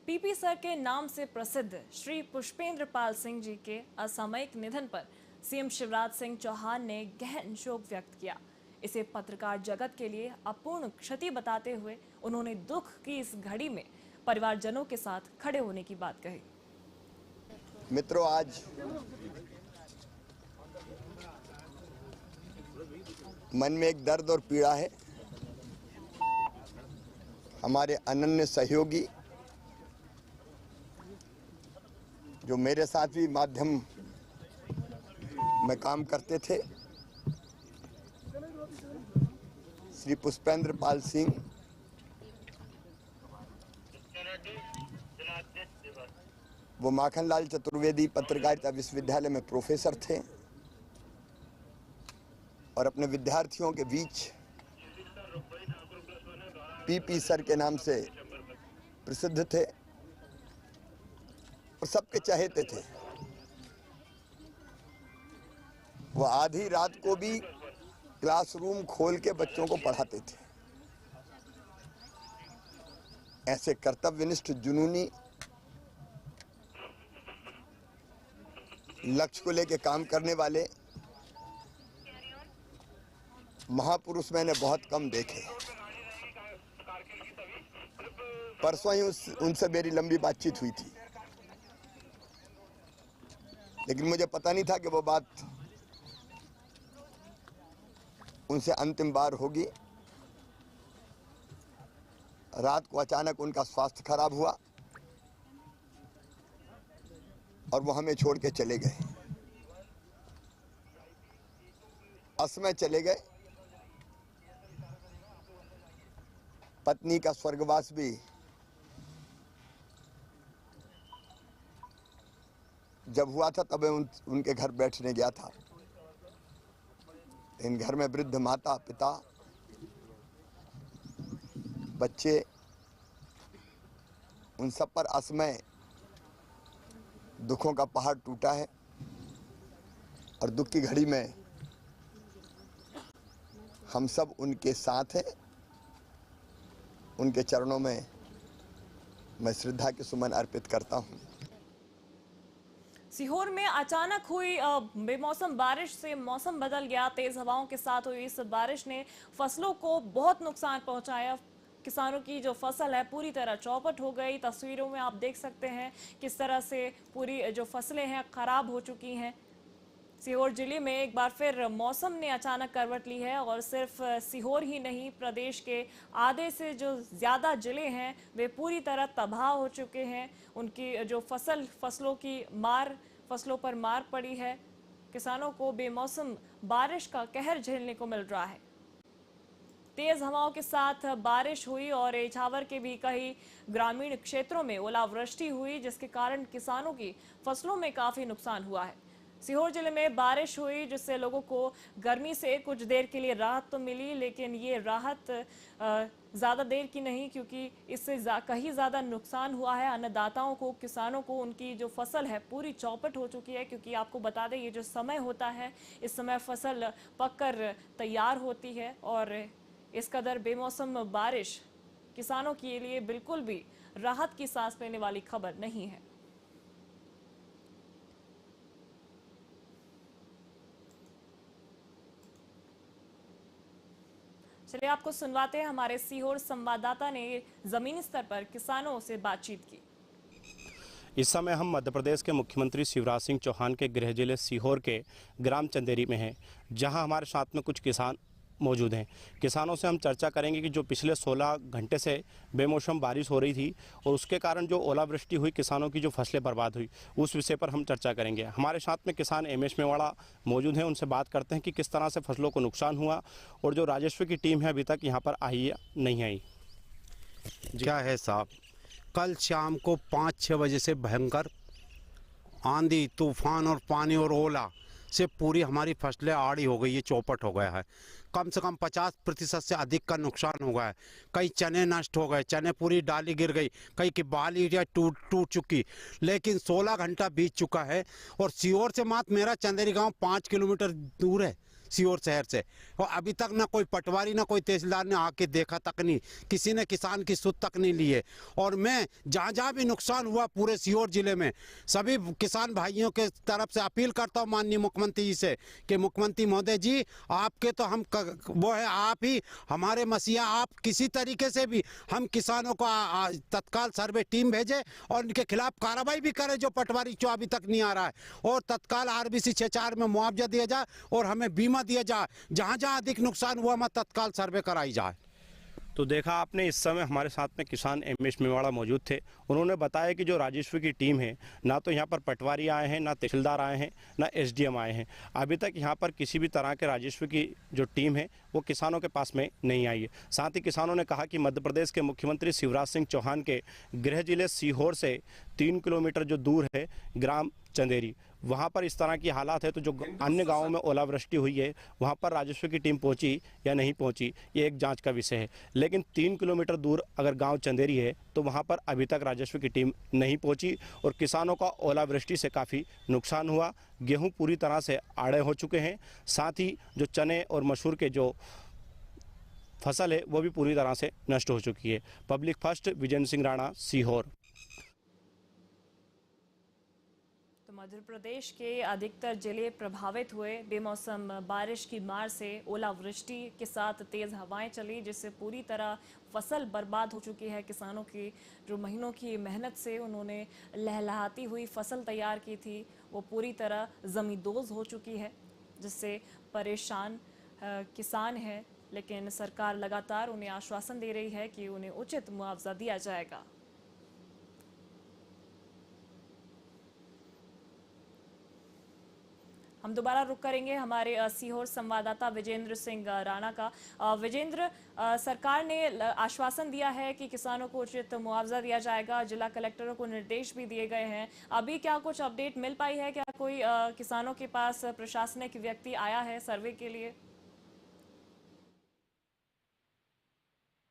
Speaker 1: पीपी सर के नाम से प्रसिद्ध श्री पुष्पेंद्र पाल सिंह जी के असामयिक निधन पर सीएम शिवराज सिंह चौहान ने गहन शोक व्यक्त किया। इसे पत्रकार जगत के लिए अपूर्ण क्षति बताते हुए उन्होंने दुख की इस घड़ी में परिवारजनों के साथ खड़े होने की बात कही।
Speaker 6: मित्रों, आज मन में एक दर्द और पीड़ा है। हमारे अनन्य सहयोगी जो मेरे साथ भी माध्यम में काम करते थे, श्री पुष्पेंद्र पाल सिंह वो माखनलाल चतुर्वेदी पत्रकारिता विश्वविद्यालय में प्रोफेसर थे और अपने विद्यार्थियों के बीच पीपी सर के नाम से प्रसिद्ध थे और सबके चहेते थे। वो आधी रात को भी क्लासरूम खोल के बच्चों को पढ़ाते थे। ऐसे कर्तव्यनिष्ठ, जुनूनी, लक्ष्य को लेके काम करने वाले महापुरुष मैंने बहुत कम देखे। परसों ही उनसे मेरी लंबी बातचीत हुई थी, लेकिन मुझे पता नहीं था कि वो बात उनसे अंतिम बार होगी। रात को अचानक उनका स्वास्थ्य खराब हुआ और वो हमें छोड़ के चले गए। असमय चले गए। पत्नी का स्वर्गवास भी जब हुआ था तब उनके घर बैठने गया था। इन घर में वृद्ध माता, पिता, बच्चे, उन सब पर असमय दुखों का पहाड़ टूटा है और दुख की घड़ी में हम सब उनके साथ हैं। उनके चरणों में मैं श्रद्धा के सुमन अर्पित करता हूं।
Speaker 1: सीहोर में अचानक हुई बेमौसम बारिश से मौसम बदल गया। तेज हवाओं के साथ हुई इस बारिश ने फसलों को बहुत नुकसान पहुंचाया। किसानों की जो फसल है पूरी तरह चौपट हो गई। तस्वीरों में आप देख सकते हैं किस तरह से पूरी जो फसलें हैं खराब हो चुकी हैं। सीहोर जिले में एक बार फिर मौसम ने अचानक करवट ली है और सिर्फ सीहोर ही नहीं, प्रदेश के आधे से जो ज़्यादा जिले हैं वे पूरी तरह तबाह हो चुके हैं। उनकी जो फसलों पर मार पड़ी है। किसानों को बेमौसम बारिश का कहर झेलने को मिल रहा है। तेज हवाओं के साथ बारिश हुई और इछावर के भी कई ग्रामीण क्षेत्रों में ओलावृष्टि हुई, जिसके कारण किसानों की फसलों में काफ़ी नुकसान हुआ है। सीहोर जिले में बारिश हुई जिससे लोगों को गर्मी से कुछ देर के लिए राहत तो मिली, लेकिन ये राहत ज़्यादा देर की नहीं, क्योंकि इससे कहीं ज़्यादा नुकसान हुआ है। अन्नदाताओं को, किसानों को उनकी जो फसल है पूरी चौपट हो चुकी है। क्योंकि आपको बता दें ये जो समय होता है, इस समय फसल पककर तैयार होती है और इस कदर बेमौसम बारिश किसानों के लिए बिल्कुल भी राहत की सांस लेने वाली खबर नहीं है। चलिए आपको सुनवाते हैं, हमारे सीहोर संवाददाता ने जमीनी स्तर पर किसानों से बातचीत की।
Speaker 7: इस समय हम मध्य प्रदेश के मुख्यमंत्री शिवराज सिंह चौहान के गृह जिले सीहोर के ग्राम चंदेरी में हैं, जहां हमारे साथ में कुछ किसान मौजूद हैं। किसानों से हम चर्चा करेंगे कि जो पिछले 16 घंटे से बेमौसम बारिश हो रही थी और उसके कारण जो ओलावृष्टि हुई, किसानों की जो फसलें बर्बाद हुई, उस विषय पर हम चर्चा करेंगे। हमारे साथ में किसान एमएस मेवाड़ा मौजूद हैं, उनसे बात करते हैं कि किस तरह से फसलों को नुकसान हुआ और जो राजस्व की टीम है अभी तक यहाँ पर आई या नहीं आई।
Speaker 8: क्या है साहब, कल शाम को 5-6 बजे से भयंकर आंधी, तूफान और पानी और ओला से पूरी हमारी फसलें आड़ी हो गई है, चौपट हो गया है। कम से कम 50% से अधिक का नुकसान हो गया है। कई चने नष्ट हो गए, चने पूरी डाली गिर गई, कई की बाली टूट चुकी। लेकिन 16 घंटा बीत चुका है और सीहोर से मात्र मेरा चंदेरी गांव 5 किलोमीटर दूर है सीहोर शहर से, और अभी तक ना कोई पटवारी ना कोई तहसीलदार ने आके देखा तक नहीं, किसी ने किसान की सुध तक नहीं ली है। और मैं जहाँ जहाँ भी नुकसान हुआ पूरे सीहोर जिले में सभी किसान भाइयों के तरफ से अपील करता हूँ माननीय मुख्यमंत्री जी से कि मुख्यमंत्री महोदय जी, आपके तो हम वो है, आप ही हमारे मसीहा, आप किसी तरीके से भी हम किसानों को तत्काल सर्वे टीम भेजे और उनके खिलाफ कार्रवाई भी करें जो पटवारी जो अभी तक नहीं आ रहा है, और तत्काल RBC 64 में मुआवजा दिया जाए और हमें बीमा दिया जाए। जहां जहां अधिक नुकसान हुआ मैं तत्काल सर्वे कराई जाए।
Speaker 7: तो देखा आपने, इस समय हमारे साथ में किसान एमएस मेवाड़ा मौजूद थे। उन्होंने बताया कि जो राजस्व की टीम है, ना तो यहाँ पर पटवारी आए हैं, ना तहसीलदार आए हैं, ना एसडीएम आए हैं। अभी तक यहाँ पर किसी भी तरह के राजस्व की जो टीम है वो किसानों के पास में नहीं आई है। साथ ही किसानों ने कहा कि मध्य प्रदेश के मुख्यमंत्री शिवराज सिंह चौहान के गृह जिले सीहोर से 3 किलोमीटर जो दूर है ग्राम चंदेरी, वहाँ पर इस तरह की हालात है। तो जो अन्य गांवों में ओलावृष्टि हुई है वहाँ पर राजस्व की टीम पहुंची या नहीं पहुंची, ये एक जांच का विषय है। लेकिन 3 किलोमीटर दूर अगर गांव चंदेरी है तो वहाँ पर अभी तक राजस्व की टीम नहीं पहुंची और किसानों का ओलावृष्टि से काफ़ी नुकसान हुआ। गेहूँ पूरी तरह से आड़े हो चुके हैं। साथ ही जो चने और मसूर के जो फसल है वो भी पूरी तरह से नष्ट हो चुकी है। Public first, Vijendra Singh Rana, Sehore.
Speaker 1: तो मध्य प्रदेश के अधिकतर जिले प्रभावित हुए। बेमौसम बारिश की मार से ओलावृष्टि के साथ तेज हवाएं चली, जिससे पूरी तरह फसल बर्बाद हो चुकी है। किसानों की जो महीनों की मेहनत से उन्होंने लहलहाती हुई फसल तैयार की थी वो पूरी तरह ज़मींदोज़ हो चुकी है, जिससे परेशान किसान हैं। लेकिन सरकार लगातार उन्हें आश्वासन दे रही है कि उन्हें उचित मुआवजा दिया जाएगा। हम दोबारा रुक करेंगे हमारे सीहोर संवाददाता विजेंद्र सिंह राणा का। विजेंद्र, सरकार ने आश्वासन दिया है कि किसानों को उचित मुआवजा दिया जाएगा। जिला कलेक्टरों को निर्देश भी दिए गए हैं। अभी क्या कुछ अपडेट मिल पाई है? क्या कोई किसानों के पास प्रशासनिक व्यक्ति आया है सर्वे के लिए?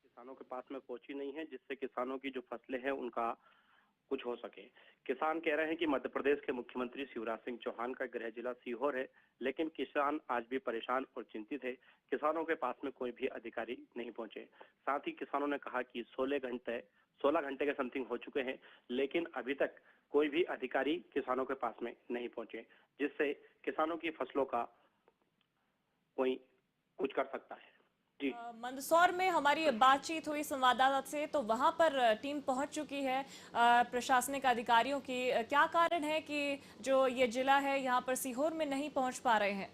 Speaker 9: किसानों के पास में पहुंची नहीं है, जिससे किसानों की जो फसलें हैं उनका कुछ हो सके। किसान कह रहे हैं कि मध्य प्रदेश के मुख्यमंत्री शिवराज सिंह चौहान का गृह जिला सीहोर है, लेकिन किसान आज भी परेशान और चिंतित है। किसानों के पास में कोई भी अधिकारी नहीं पहुंचे। साथ ही किसानों ने कहा कि 16 घंटे के समथिंग हो चुके हैं, लेकिन अभी तक कोई भी अधिकारी किसानों के पास में नहीं पहुंचे, जिससे किसानों की फसलों का कोई कुछ कर सकता है। जी,
Speaker 1: मंदसौर में हमारी बातचीत हुई संवाददाता से, तो वहां पर टीम पहुंच चुकी है प्रशासनिक अधिकारियों की। क्या कारण है कि जो ये जिला है यहाँ पर सीहोर में नहीं पहुंच पा रहे हैं?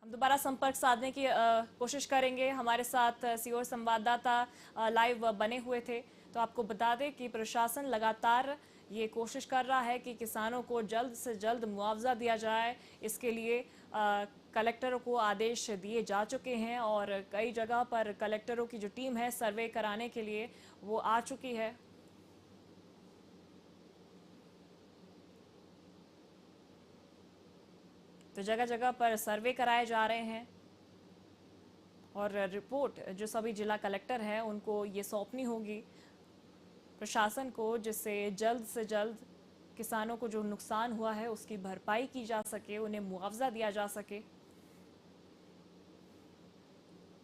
Speaker 1: हम दोबारा संपर्क साधने की कोशिश करेंगे। हमारे साथ सीहोर संवाददाता लाइव बने हुए थे। तो आपको बता दें कि प्रशासन लगातार ये कोशिश कर रहा है कि किसानों को जल्द से जल्द मुआवजा दिया जाए। इसके लिए कलेक्टरों को आदेश दिए जा चुके हैं और कई जगह पर कलेक्टरों की जो टीम है सर्वे कराने के लिए वो आ चुकी है। तो जगह जगह पर सर्वे कराए जा रहे हैं और रिपोर्ट जो सभी जिला कलेक्टर हैं उनको ये सौंपनी होगी प्रशासन को, जिससे जल्द से जल्द किसानों को जो नुकसान हुआ है उसकी भरपाई की जा सके, उन्हें मुआवजा दिया जा सके।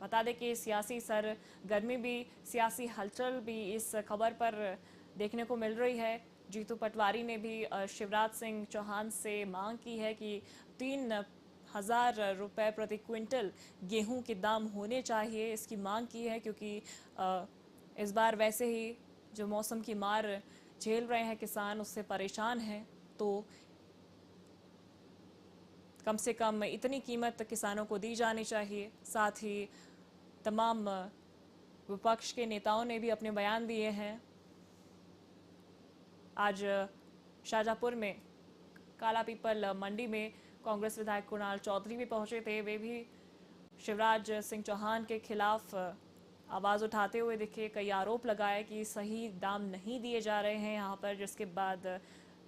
Speaker 1: बता दें कि सियासी सरगर्मी भी, सियासी हलचल भी इस खबर पर देखने को मिल रही है। जीतू पटवारी ने भी शिवराज सिंह चौहान से मांग की है कि 3,000 रुपये प्रति क्विंटल गेहूं के दाम होने चाहिए। इसकी मांग की है क्योंकि इस बार वैसे ही जो मौसम की मार झेल रहे हैं किसान, उससे परेशान हैं। तो कम से कम इतनी कीमत किसानों को दी जानी चाहिए। साथ ही तमाम विपक्ष के नेताओं ने भी अपने बयान दिए हैं। आज शाजापुर में काला पीपल मंडी में कांग्रेस विधायक कुणाल चौधरी भी पहुंचे थे। वे भी शिवराज सिंह चौहान के खिलाफ आवाज़ उठाते हुए दिखे। कई आरोप लगाए कि सही दाम नहीं दिए जा रहे हैं यहाँ पर, जिसके बाद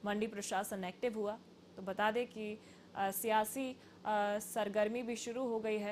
Speaker 1: मंडी प्रशासन एक्टिव हुआ। तो बता दें कि सियासी सरगर्मी भी शुरू हो गई है।